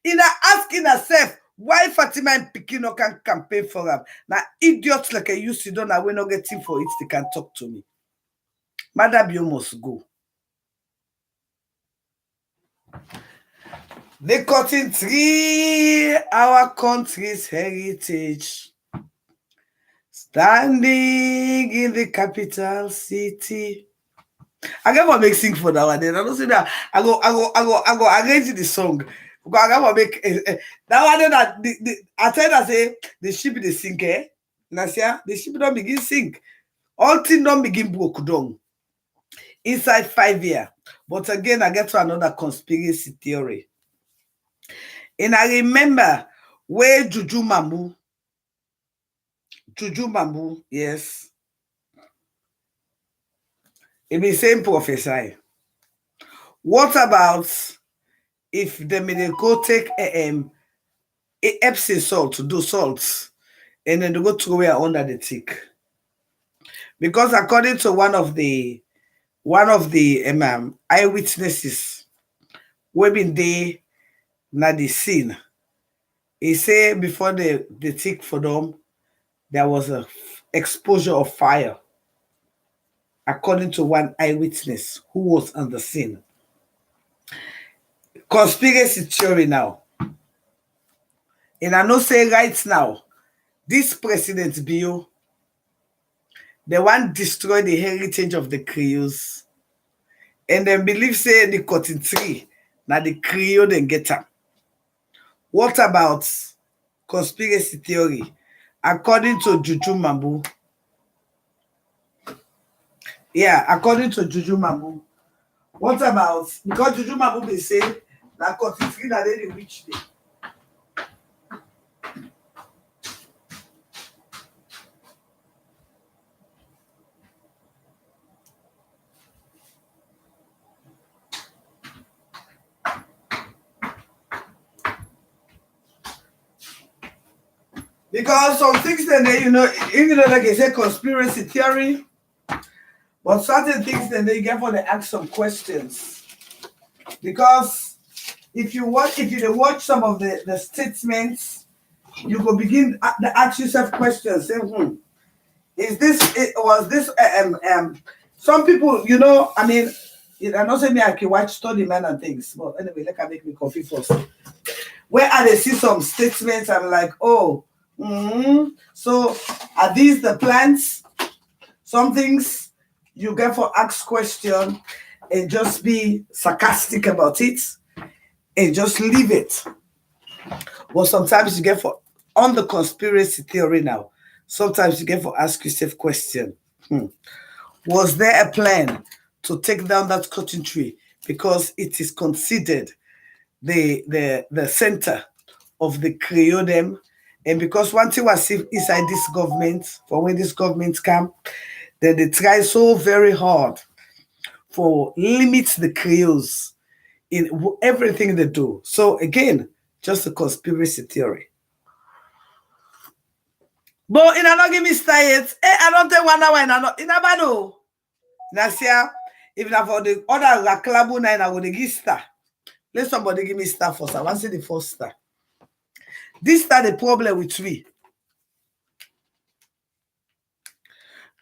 In asking herself why Fatima and Pikino can campaign for him. Now, idiots like I used to don't know we're not getting for it, they can talk to me. Madabio must go. The cotton tree, our country's heritage, standing in the capital city. I got to make sing for that one. Then I don't say that. I go arrange the song. Because I got to make that one. That I tell you, say the sheep they sing. Nasia, the sheep don't begin sing. All things don't begin broke down inside 5 years. But again, I get to another conspiracy theory. And I remember where Juju Mambu, yes, it be same prophesy. What about if they may go take Epsom salt to do salts and then they go throw it under the tick? Because according to one of the eyewitnesses we been there na the scene, he say before the tick for them there was a exposure of fire, according to one eyewitness who was on the scene. Conspiracy theory now. And I know say right now, this President Bio, they want to destroy the heritage of the Creoles. And then believe say the cotton tree, now the Creole then get them. What about conspiracy theory? According to Juju Mambu, according to Juju Mambu, what about, because Juju Mambu be say that cotton tree that they reach there. Because some things then they, even though like I say conspiracy theory, but certain things then they get for they ask some questions. Because if you watch some of the statements, you go begin to ask yourself questions. Say, was this some people, I mean, I know say me I can watch study man and things, but anyway, let me make me coffee first. Where I see some statements, I'm like, oh. So are these the plans? Some things you get for ask question and just be sarcastic about it and just leave it. But sometimes you get for on the conspiracy theory now. Sometimes you get for ask yourself question. Was there a plan to take down that cotton tree because it is considered the center of the Creole? And because one thing was inside this government, for when this government come, then they try so very hard for limit the Creoles in everything they do. So again, just a conspiracy theory. But in not give me style, I don't take 1 hour in a know. Nasia, if I for the other Raklabu nine, I would give star. Let somebody give me star first. I want to see the first star. This star the problem with me.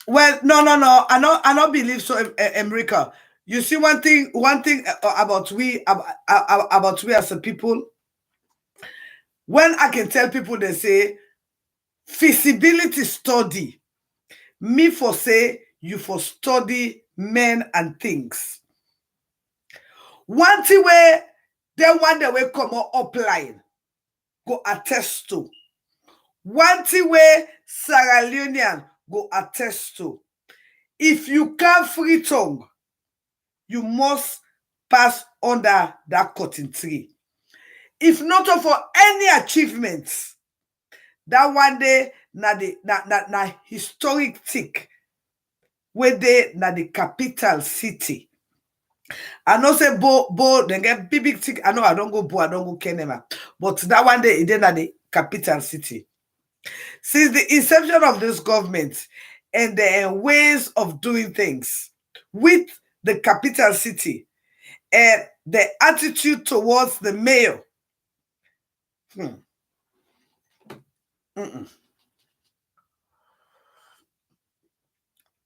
Well, no. I don't believe so, America. You see one thing about we as a people. When I can tell people, they say feasibility study. Me for say you for study men and things. One thing where they want the way come up upline go attest to. One thing where Sierra Leonean go attest to. If you can't FREETOWN, you must pass under that cotton tree. If not for any achievements, that one day na historic tick where they na the capital city. I know say Bo they get big tick. I know I don't go Bo, I don't go Kenema. But that one day it na the capital city. Since the inception of this government, and their ways of doing things with the capital city and the attitude towards the mayor. Hmm.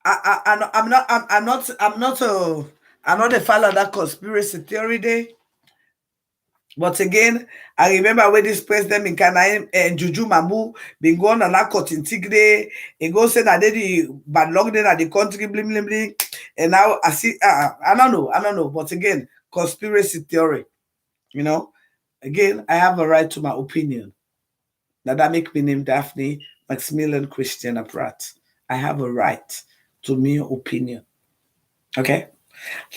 I'm not a fan of that conspiracy theory day. But again, I remember when this president in Kanaim and Juju Mamu been going on that court in Tigre, and go say that they the bad luck then at the country, blim blim blim. And now I see, I don't know. But again, conspiracy theory, you know. Again, I have a right to my opinion. Now that make me name Daphne Maximilian Christiana Pratt. I have a right to my opinion. Okay.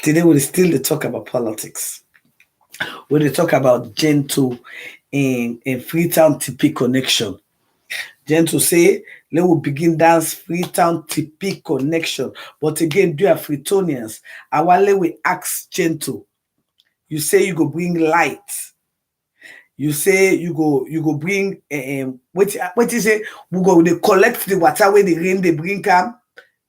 Today we'll still talk about politics. When they talk about Gento in Freetown TP connection. Gento say, let we begin dance Freetown TP connection. But again, do you have Freetonians? I want let we ask Gento. You say you go bring light. You say you go bring what you say we go they collect the water where the rain they bring come,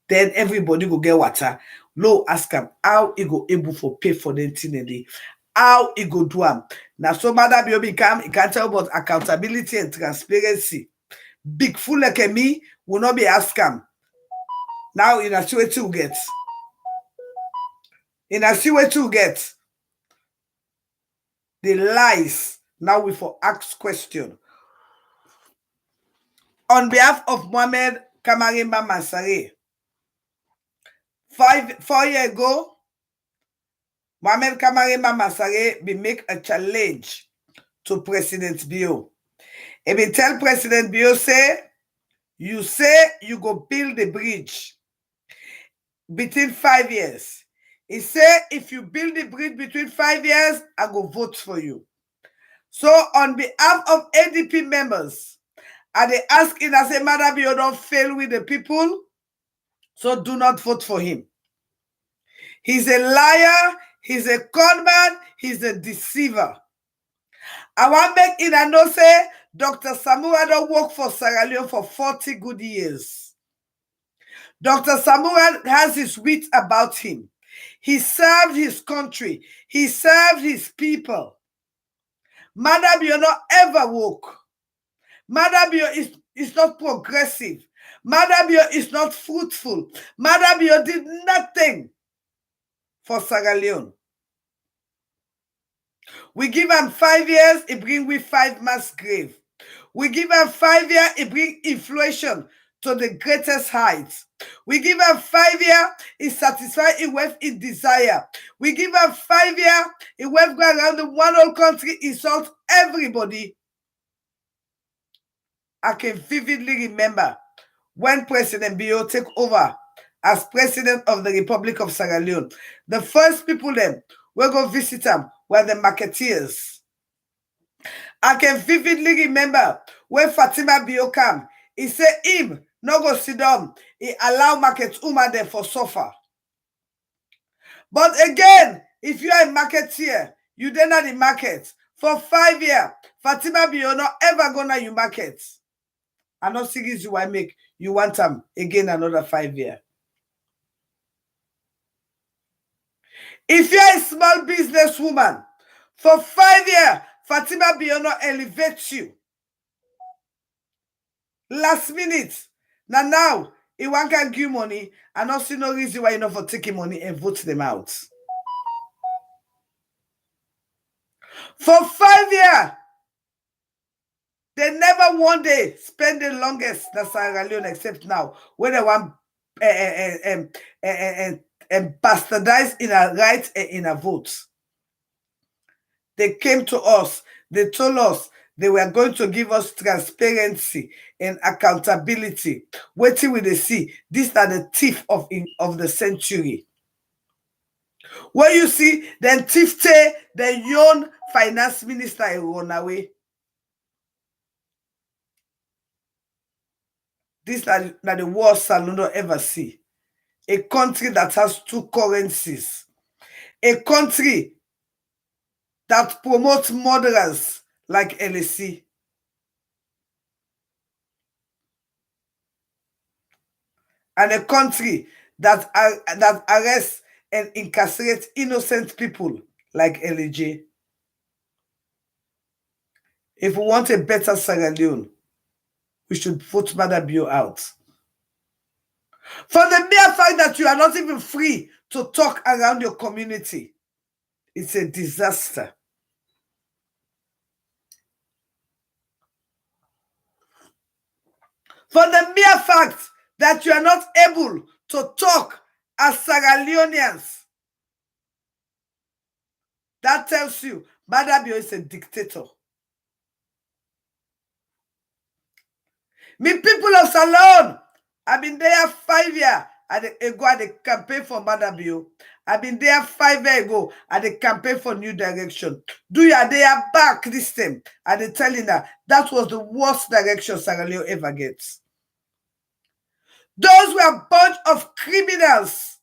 then everybody go get water. Low ask him how he go able for pay for the thing how he go do am. Now so matter be become he can tell about accountability and transparency. Big fool like me will not be ask him. Now in a see what you get. In a see what you get. The lies. Now we for ask question. On behalf of Mohamed Kamarimba Mansare, 4 years ago, Mohamed Kamarimba Mansare be make a challenge to President Bio. He be tell President Bio say you go build a bridge between 5 years. He say if you build the bridge between 5 years, I go vote for you. So on behalf of ADP members, and they ask in as a matter Bio don't fail with the people, so do not vote for him. He's a liar, he's a conman, he's a deceiver. I want make it and know say Dr. Samura don't work for Sierra Leone for 40 good years. Dr. Samura has his wit about him. He served his country. He served his people. Madabio not ever woke. Madabio is not progressive. Madabio is not fruitful. Madabio did nothing for Sierra Leone. We give him 5 years, he bring with 5 mass grave. We give him 5 years, he bring inflation to the greatest heights. We give him 5 years, he satisfy his wealth in desire. We give him 5 years, he wealth go around the one whole country, insult everybody. I can vividly remember when President Bio took over as president of the Republic of Sierra Leone. The first people then will go visit him were the marketeers. I can vividly remember when Fatima Bio came. He said him no go sit down. He allow market woman there for suffer. But again, if you are a marketeer, you then at the market for 5 years. Fatima Bio not ever gonna you market. I'm not serious you I make you want them again another 5 years. If you're a small business woman, for 5 years, Fatima Biono elevates you. Last minute, now, he want can give money, and not see no reason why you not for taking money and vote them out. For 5 years, they never one day spend the longest that Sierra Leone except now, when they want bastardize in a right and in a vote. They came to us. They told us they were going to give us transparency and accountability. Wait till we see. These are the thief of the century. When you see, then thief the young finance minister run away. This are the worst Salon ever see. A country that has 2 currencies. A country that promotes murderers like LSC. and a country that arrests and incarcerates innocent people like LJ. If we want a better Sierra Leone, we should vote Mother Bio out. For the mere fact that you are not even free to talk around your community, it's a disaster. For the mere fact that you are not able to talk as Sierra Leoneans, that tells you Mother Bio is a dictator. Me people of Salon, I've been there 5 years ago at the campaign for Mother Bio. I've been there 5 years ago at the campaign for New Direction. Do you are there back this time? And they telling her that was the worst direction Sierra Leone ever gets. Those were a bunch of criminals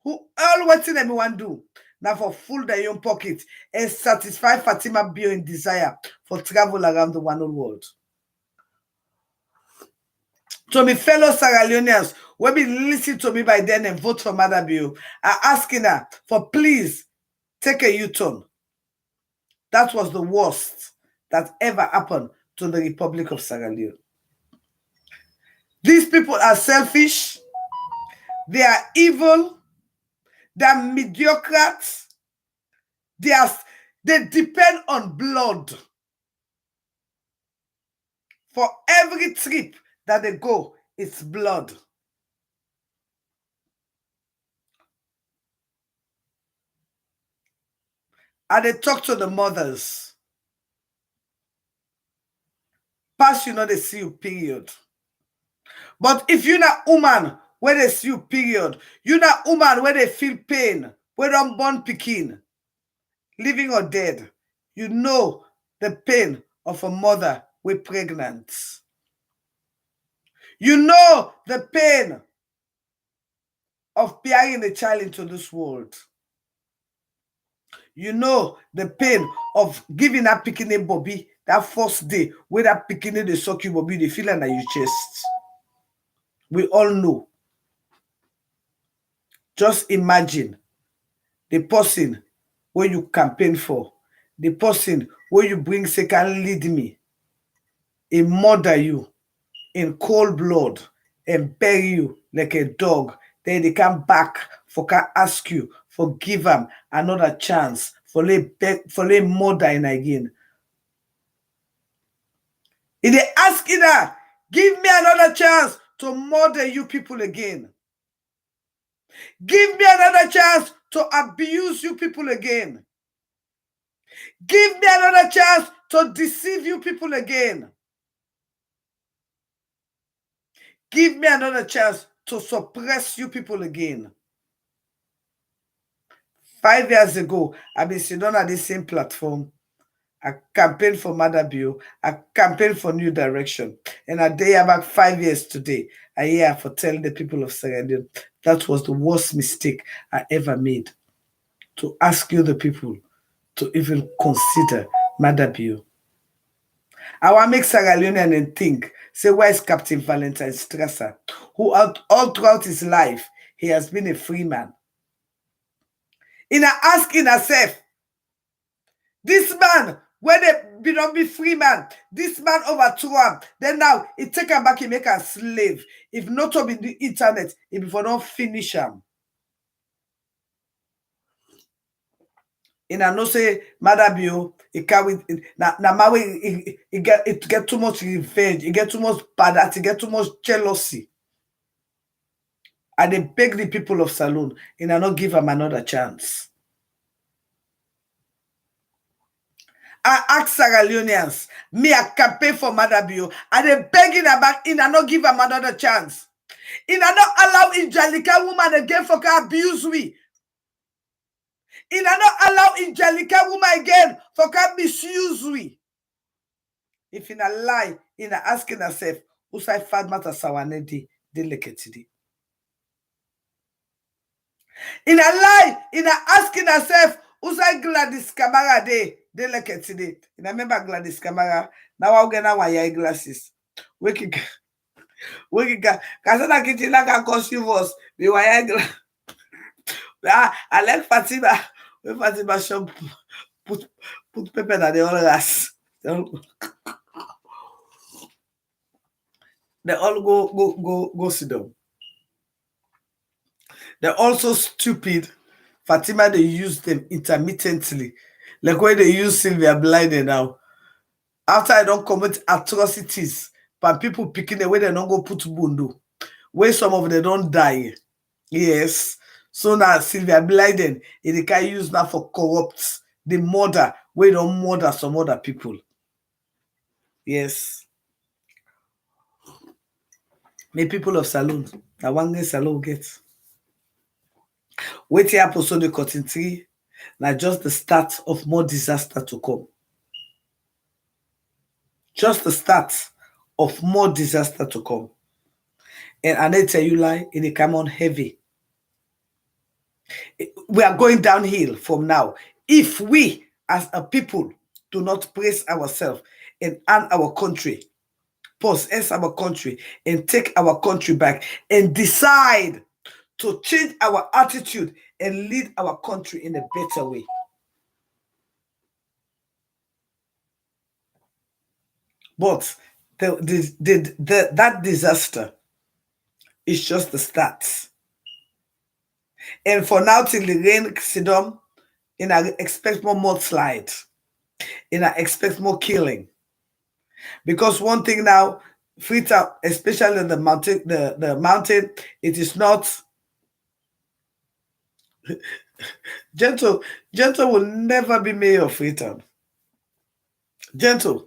who all what everyone do now for full their own pocket and satisfy Fatima Bio in desire for travel around the one whole world. To my fellow Sierra Leoneans, when be listen to me by then and vote for Mother Bio, I'm asking her for please take a U-turn. That was the worst that ever happened to the Republic of Sierra Leone. These people are selfish. They are evil. They are mediocres. They depend on blood. For every trip that they go, it's blood. And they talk to the mothers. Pass, you know, they see you, period. But if you're not woman where they see you, period, you're not woman where they feel pain, where don't born pikin, living or dead, you know the pain of a mother with pregnant. You know the pain of bearing a child into this world. You know the pain of giving that bikini Bobby that first day where that bikini they suck you Bobby, they feel under your chest. We all know. Just imagine the person where you campaign for, the person where you bring say can lead me, and murder you in cold blood and bury you like a dog. Then they come back for can ask you, forgive them another chance for lay murdering again. If they asking her, give me another chance to murder you people again. Give me another chance to abuse you people again. Give me another chance to deceive you people again. Give me another chance to suppress you people again. 5 years ago, I've been sitting on the same platform. I campaigned for Mother Bio. I campaigned for New Direction. And I day about 5 years today. I hear for telling the people of Sierra Leone that was the worst mistake I ever made. To ask you the people to even consider Mother Bio. I want to make Sierra Leonean and think, say, where is Captain Valentine Strasser, who all throughout his life, he has been a free man. In asking herself, this man, when they don't be free man, this man overthrew him. Then now, he take him back, he make a slave. If not to be the internet, if before don't finish him. In a no say, Mother Bio, he carry na mawe it get too much revenge, it get too much bad, it get too much jealousy. And they beg the people of Salon, and I not give them another chance. I ask Sierra Leoneans, me I campaign for Mother Bio, and they begging about in and not give them another chance. In and not allow Angelica woman again for can abuse we. In and not allow Angelica woman again for can misuse we. If in a lie, in a asking herself, usai Fadmata Sawanedi deleketidi. In a lie, in a asking herself, usai Gladys Camara de deleketidi. In a member Gladys Camara, now I'll get our glasses. We can Kasana Kitila can conceive us. We were I like Fatima. When Fatima shop put put pepper that they all gas. They all go sit down. They're also stupid. Fatima, they use them intermittently. Like when they use Sylvia Blinder now. After I don't commit atrocities, but people picking the way they don't go put bundu. Where some of them don't die. Yes. So now Sylvia Blinder, they can use that for corrupt the murder, where don't murder some other people. Yes. May people of Saloon. Now one day Salon gets. Wait here for the cotton tree. Now just the start of more disaster to come. Just the start of more disaster to come. And I tell you lie, it come on heavy. We are going downhill from now. If we as a people do not praise ourselves and earn our country, possess our country and take our country back and decide to change our attitude and lead our country in a better way. But that disaster is just the start. And for now, till the rain sit down, and I expect more mudslide, and I expect more killing. Because one thing now, Freetown, especially the mountain, it is not Gento. Gento will never be mayor of Freetown. Gento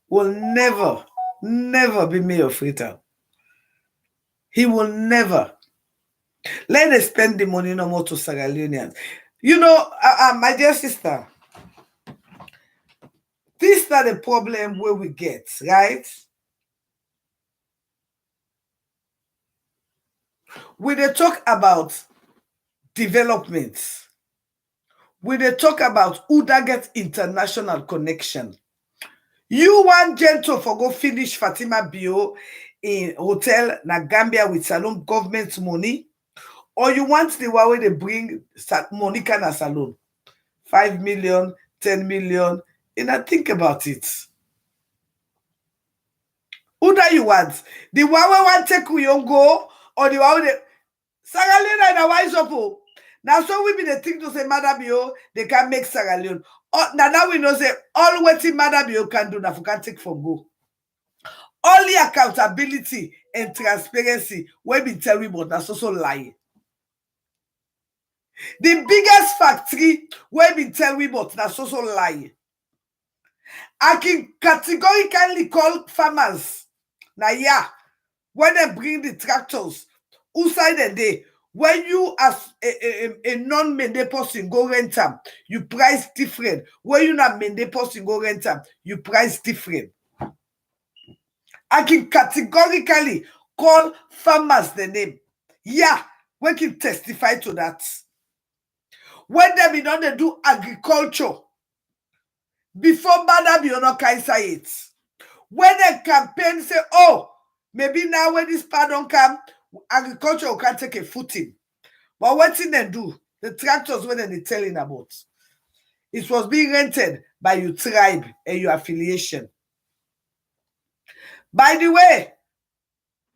will never be mayor of Freetown. He will never. Let us spend the money no more to Sierra Leoneans. You know, my dear sister, this is not the problem where we get, right? When they talk about development, when they talk about who that gets international connection, you want Gento for go finish Fatima Bio in hotel na Gambia with Salon government money, or you want the one where they bring Monica na Salon 5 million, 10 million, and I think about it. Who that you want? The one where want take Uyongo, or the one where Sierra Leone and wise up. Now so we be the thing to say Madam Bio, they can make Sierra Leone. Oh, now we know say all what Madam Bio can do now for can take from go. Only accountability and transparency will be terrible. That's also lie. The biggest factory will be terrible. That's also lie. I can categorically call farmers. Now, yeah, when they bring the tractors, who side the day, when you as a non-Mende person go rent them, you price different. When you not Mende person go rent them, you price different. I can categorically call farmers the name. Yeah, we can testify to that. When they be done, they do agriculture. Before Bada be not kaisa it. When the campaign say, oh, maybe now when this part don't come, agriculture can take a footing. But what did they do? The tractors when they telling about. It was being rented by your tribe and your affiliation. By the way,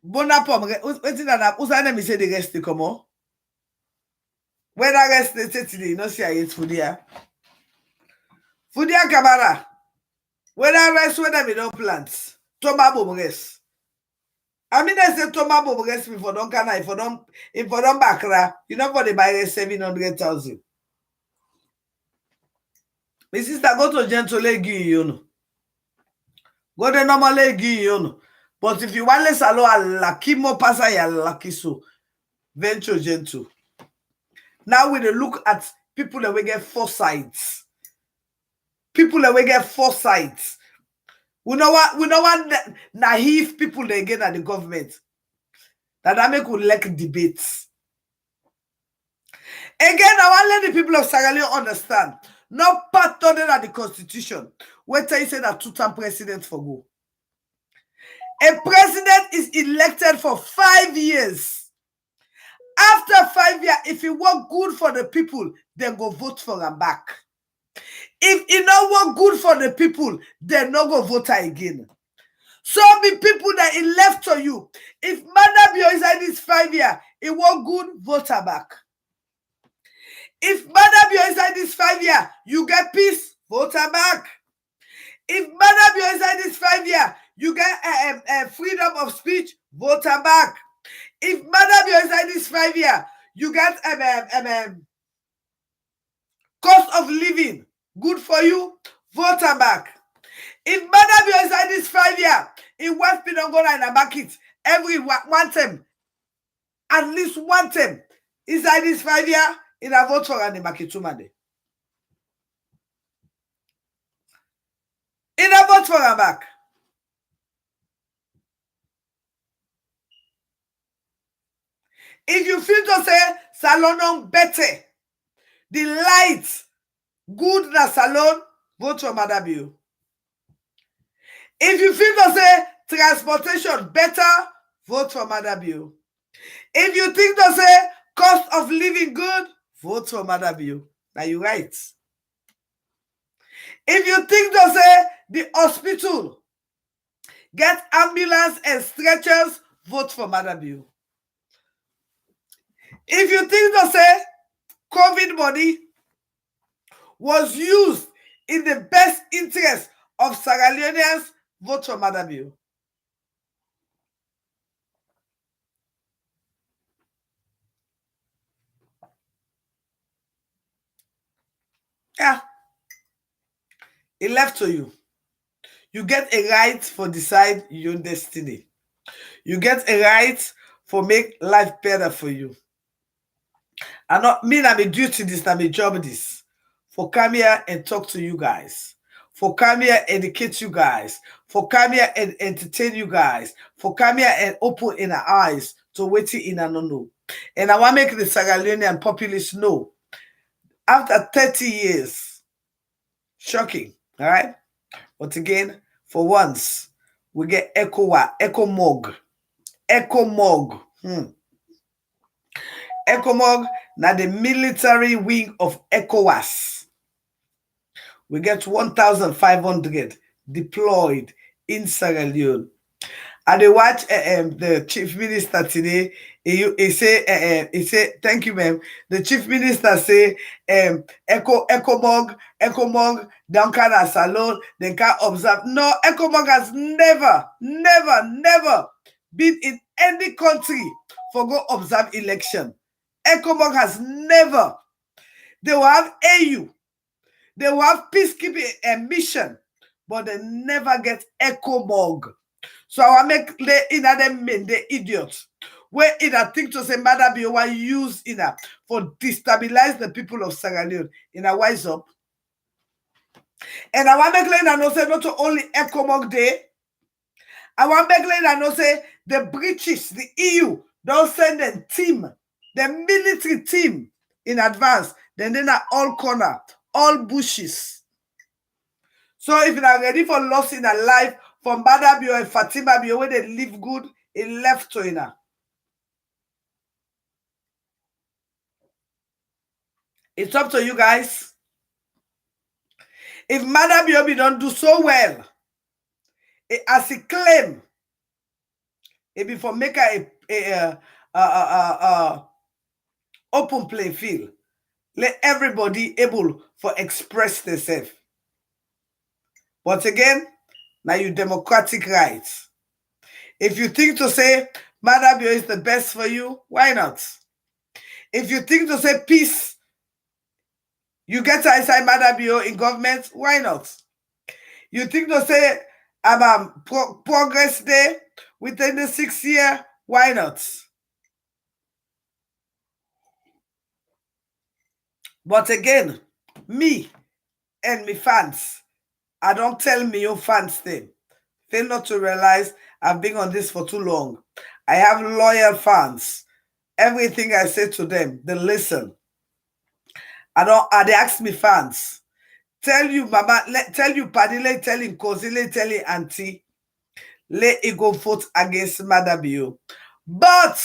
Bonapom, what's that name? Say the rest to come on. When I rest they say today, you know, see I eat Fudia. Fudia Kamara. When I rest, when I don't plant, Toma Bomres. I mean, I say Toma Bomres before don't can if I don't backra, you know, for the buy 700,000. My sister go to Gento leg you know. Go the normal leg you know. But if you want less alone, lucky more passa ya lucky so venture Gento. Now we look at people that we get foresight. People that we get foresight. We know what naive people they get at the government. That make we like debates. Again, I want to let the people of Sierra Leone understand. Not part of the constitution. Where tell you say that two-term president for go. A president is elected for 5 years. After 5 years, if he work good for the people, then go vote for him back. If he not work good for the people, then no go vote her again. So be people that he left to you. If Madabio inside this 5 years, he work good, vote her back. If Madabio inside this 5 years, you get peace, vote her back. If Madabio inside this 5 years, you get freedom of speech, vote her back. If Madabio inside this 5 years, you get cost of living, good for you, vote her back. If Madabio inside this 5 years, in West Pinongola in the market, every one term, at least one term, inside this 5 years, in a vote for the market too many. In a vote for her back. If you feel to say salon better, the lights good na salon, vote for Madabio. If you feel to say transportation better, vote for Madabio. If you think to say cost of living good, vote for Madabio. Now you right. If you think to say the hospital get ambulance and stretchers, vote for Madabio. If you think to say COVID money was used in the best interest of Sierra Leoneans, vote for Madabio. Yeah. It left to you. You get a right for decide your destiny. You get a right for make life better for you. And not me, I'm a duty this, I'm a job this. For come here and talk to you guys. For come here and educate you guys. For come here and entertain you guys. For come here and open in our eyes to waiting in and know. And I want to make the Sierra Leonean populace know. After 30 years, shocking, all right? But again, for once, we get ECOMOG. ECOMOG, now the military wing of ECOWAS. We get 1,500 deployed in Sierra Leone. And they watch the chief minister today. He say, thank you, ma'am. The chief minister say, ECOMOG, don't can salon, they can't observe. No, ECOMOG has never been in any country for go observe election. ECOMOG has never. They will have AU. They will have peacekeeping mission, but they never get ECOMOG. So I want make in them men the idiots. Where in a think to say Madabio wa use in a for destabilize the people of Sierra Leone in a wise up. And I want make in no say not only ECOMOG day. I want make in no say the British, the EU, don't send them team, the military team in advance. Then they are all corner, all bushes. So if you are ready for loss in a life from Madabio and Fatima Bio, where they live good, it left to ina. It's up to you guys. If Madabio don't do so well, as he claim, it be for make a open play field. Let everybody able for express themselves. But again, now you democratic rights. If you think to say Madabio is the best for you, why not? If you think to say peace, you get inside Madabio in government, why not? You think to say progress day within the 6 year, why not? But again, me and me fans, I don't tell me your fans thing. Fail not to realize I've been on this for too long. I have loyal fans. Everything I say to them, they listen. They ask me fans. Tell you mama, tell you padile, tell him cozile, tell him auntie. let it go vote against Madabio. But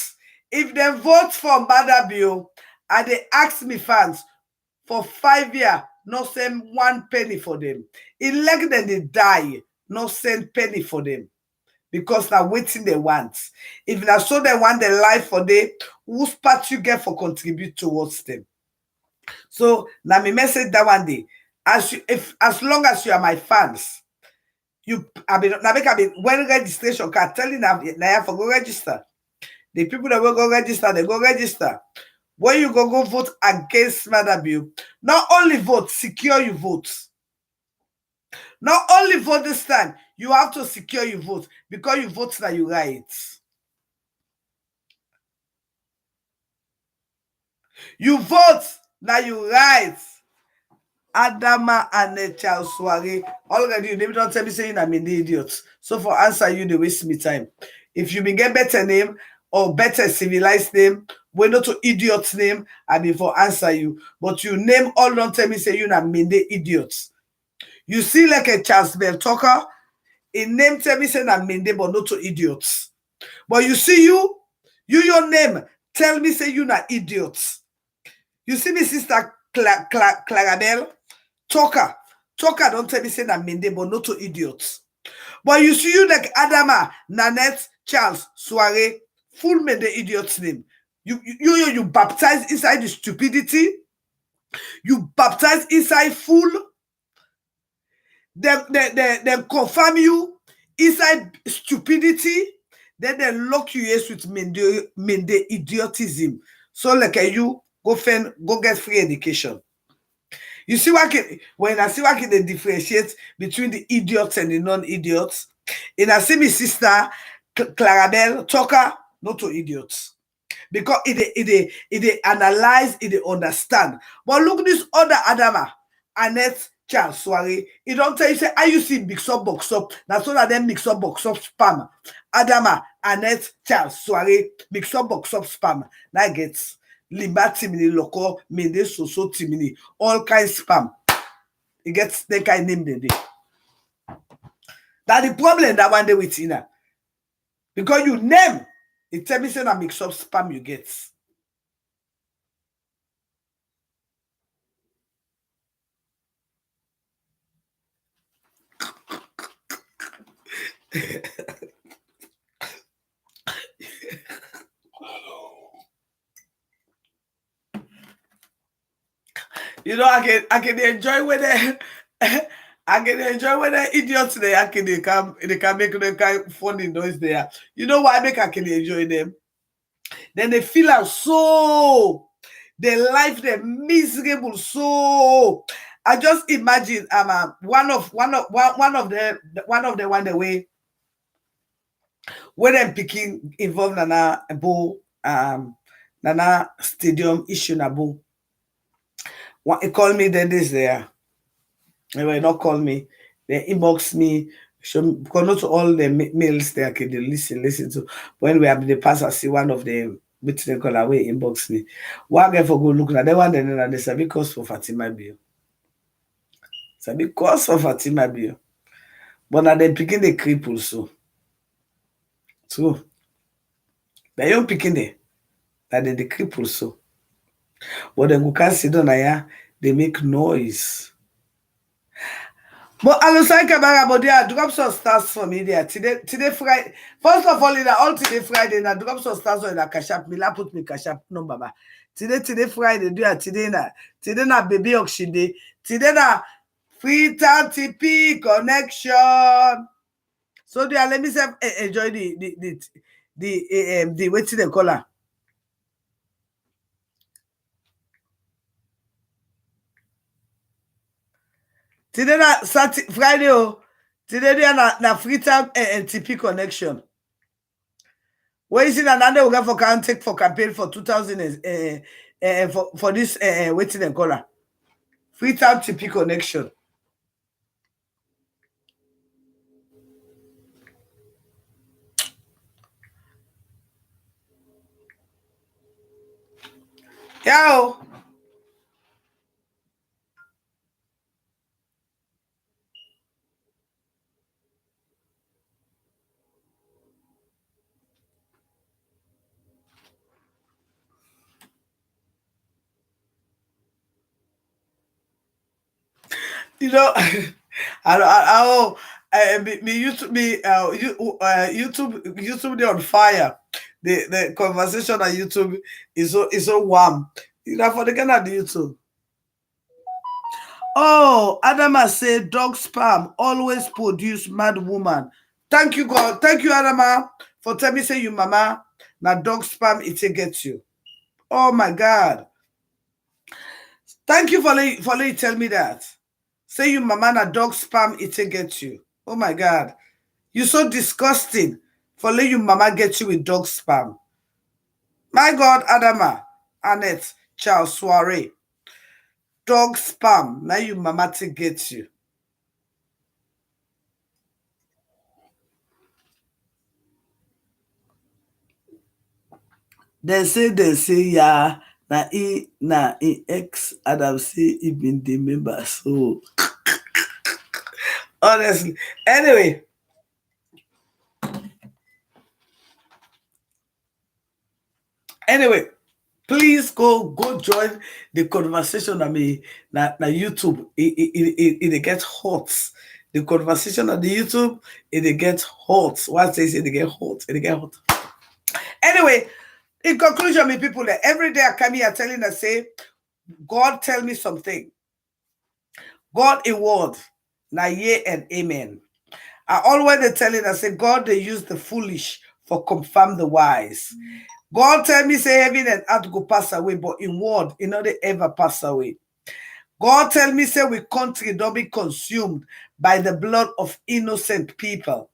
if they vote for Madabio and they ask me fans for 5 years, no send 1 penny for them. Elect them, they die, no send penny for them. Because now waiting they want. If now so they want their life for them, whose part you get for contribute towards them? So now me message that one day. As long as you are my fans, you when registration card telling them now for go register. The people that will go register, they go register. When you go vote against Madabio, not only vote, secure your votes. Not only vote this time, you have to secure your vote because you vote that you right. You vote that you right. Adama and Charles Soiree. Already, you never don't tell me saying I'm an idiot. So for answer you, they waste me time. If you get better name or better civilized name, we not to idiot name, I mean for answer you. But you name all don't tell me say you na minde idiots. You see like a Charles Bell talker, in name tell me say na minde but not to idiots. But you see you your name tell me say you na idiots. You see me sister Clarabelle talker don't tell me say na minde but not to idiots. But you see you like Adama, Nanette, Charles, Soiree, full made the idiot's name. You baptize inside the stupidity. You baptize inside fool. They confirm you inside stupidity. Then they lock you yes with mende idiotism. So like you go get free education. You see when I see what can they differentiate between the idiots and the non-idiots. And I see my sister Clarabelle talker, not to idiots. Because it analyze, it understand. But look this other Adama, Annette Charles Soiree. It don't tell you say, I you see mix up box up. That's all of them mix up box up spam. Adama, Annette Charles Soiree, mix up box up spam. That gets Limba Timini Loco, Mende Soso Timini, all kinds spam. It gets the kind name they do. That's the problem that one day with Tina. Because you name, it tell me say that mix up spam you get. You know, I can enjoy when they I can enjoy when the idiots they can make them kind of funny noise there. You know why I can enjoy them? Then they feel out so their life they're miserable so I just imagine one of the one the way when them picking involved Nana Bo Nana stadium issue Nabo. He called me then this there. They will not call me. They inbox me. Show me, because not all the mails they can listen to. When we have the pass, I see one of the which they call away inbox me. Why get for go look now? They want then they say because for Fatima Bio. Say because for Fatima Bio. But now they picking the cripple so. So they don't picking the that they the cripple so. But then go can sit down here, they make noise. But alongside Kabara, but there drop some stars for me there. Today Friday. First of all, in all today Friday, na drop some stars on the cash app. Me la put me cash app number ba. Today Friday, do ya today na baby auction day. Today na Freetown TP connection. So there, let me say enjoy the wait till the color. Today na Saturday Friday oh. Today there na Freetown TP connection. Where is it another we for can take for campaign for 2000 for this waiting and color Freetown TP connection. Yeah. You know, oh, me YouTube, YouTube, they on fire. The conversation on YouTube is so warm. You know, for the kind of the YouTube. Oh, Adama say dog spam always produce mad woman. Thank you, God. Thank you, Adama, for telling me say you mama. Now dog spam it gets you. Oh my God. Thank you for letting tell me that. Say you mama na dog spam it gets you. Oh my God. You so disgusting for letting you mama get you with dog spam. My God, Adama, Annette, Charles Soiree. Dog spam. Now you mama to get you. They say, yeah, na ex Adam say he been the member. So honestly. Anyway, please go join the conversation. I mean, na YouTube. It gets hot. The conversation on the YouTube, it gets hot. What says it get hot? It get hot. Anyway, in conclusion, me people, every day I come here telling us, say, God tell me something. God a word. Na yea and amen. I always telling us, say, God they use the foolish for confirm the wise. God tell me, say, heaven and earth go pass away, but in word, it not they ever pass away. God tell me, say, we country don't be consumed by the blood of innocent people.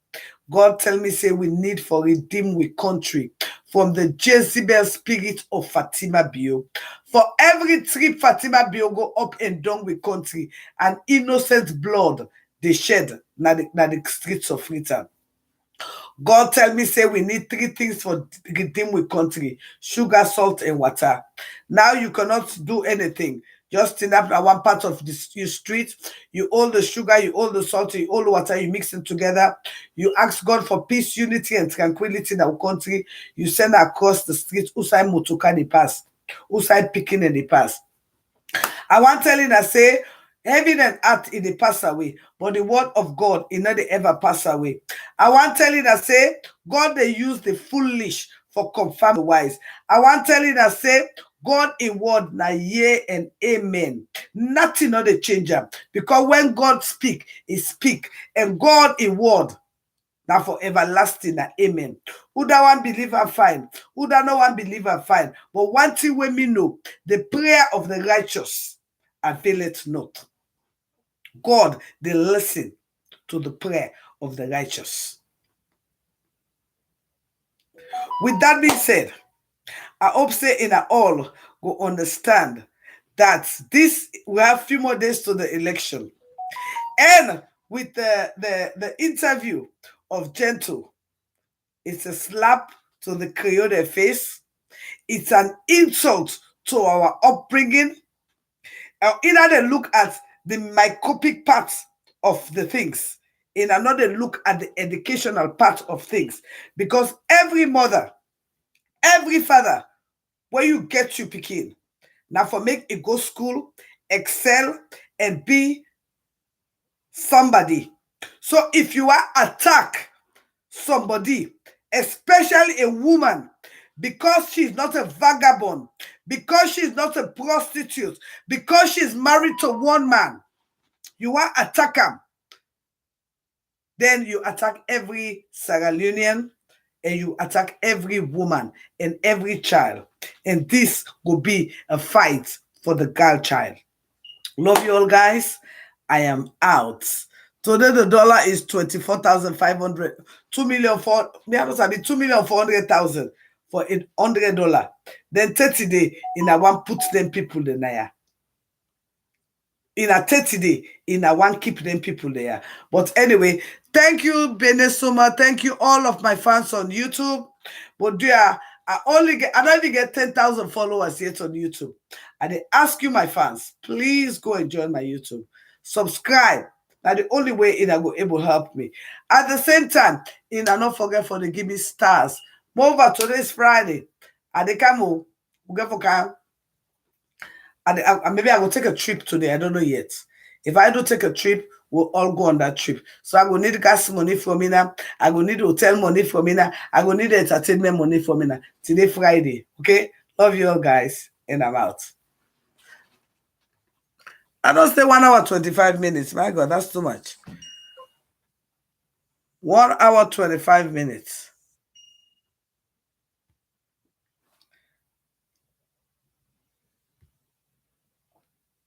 God tell me, say, we need for redeem we country from the Jezebel spirit of Fatima Bio. For every trip Fatima Bio go up and down with country, and innocent blood they shed na the streets of Freetown. God tell me, say, we need three things for redeem with country: sugar, salt, and water. Now you cannot do anything. Just stand up at one part of the street. You hold the sugar, you hold the salt, you hold the water, you mix them together. You ask God for peace, unity, and tranquility in our country. You send across the street. Usai Motoka they pass. Usai picking and they pass. I want telling us, say, heaven and earth it they pass away, but the word of God it not they ever pass away. I want telling us, say, God they use the foolish for confirm the wise. I want telling us, say, God in word na yea and amen. Nothing not the changer. Because when God speak, he speak. And God in word now for everlasting and amen. Who that one believer fine? Who that no one believer fine? But one thing when me know, the prayer of the righteous availeth not. God, they listen to the prayer of the righteous. With that being said, I hope say in all go understand that this we have few more days to the election. And with the interview of Gento, it's a slap to the Creole face. It's an insult to our upbringing. Either they look at the micropic part of the things, in another look at the educational part of things. Because every mother, every father, where you get you picking, now for make it go school, excel, and be somebody. So if you are attack somebody, especially a woman, because she's not a vagabond, because she's not a prostitute, because she's married to one man, you want to attack him. Then you attack every Sierra Leonean and you attack every woman and every child. And this will be a fight for the girl child. Love you all, guys. I am out. Today the dollar is 24,500. 2 million for me. I don't be 2,400,000 for $100. Then 30 day in a one put them people the naya. In a 30 day, in a one keep them people there. But anyway, thank you, Benesoma. Thank you, all of my fans on YouTube. But dear, I don't even get 10,000 followers yet on YouTube. And I ask you, my fans, please go and join my YouTube. Subscribe. That's the only way in I go able to help me. At the same time, in I not forget for the give me stars. Moreover, today's Friday. At the camo, we get for cam. And maybe I will take a trip today. I don't know yet. If I do take a trip, we'll all go on that trip. So I will need gas money from me now. I will need hotel money from me now. I will need entertainment money from me now. Today, Friday. Okay? Love you all, guys. And I'm out. I don't stay 1 hour, 25 minutes. My God, that's too much. 1 hour, 25 minutes.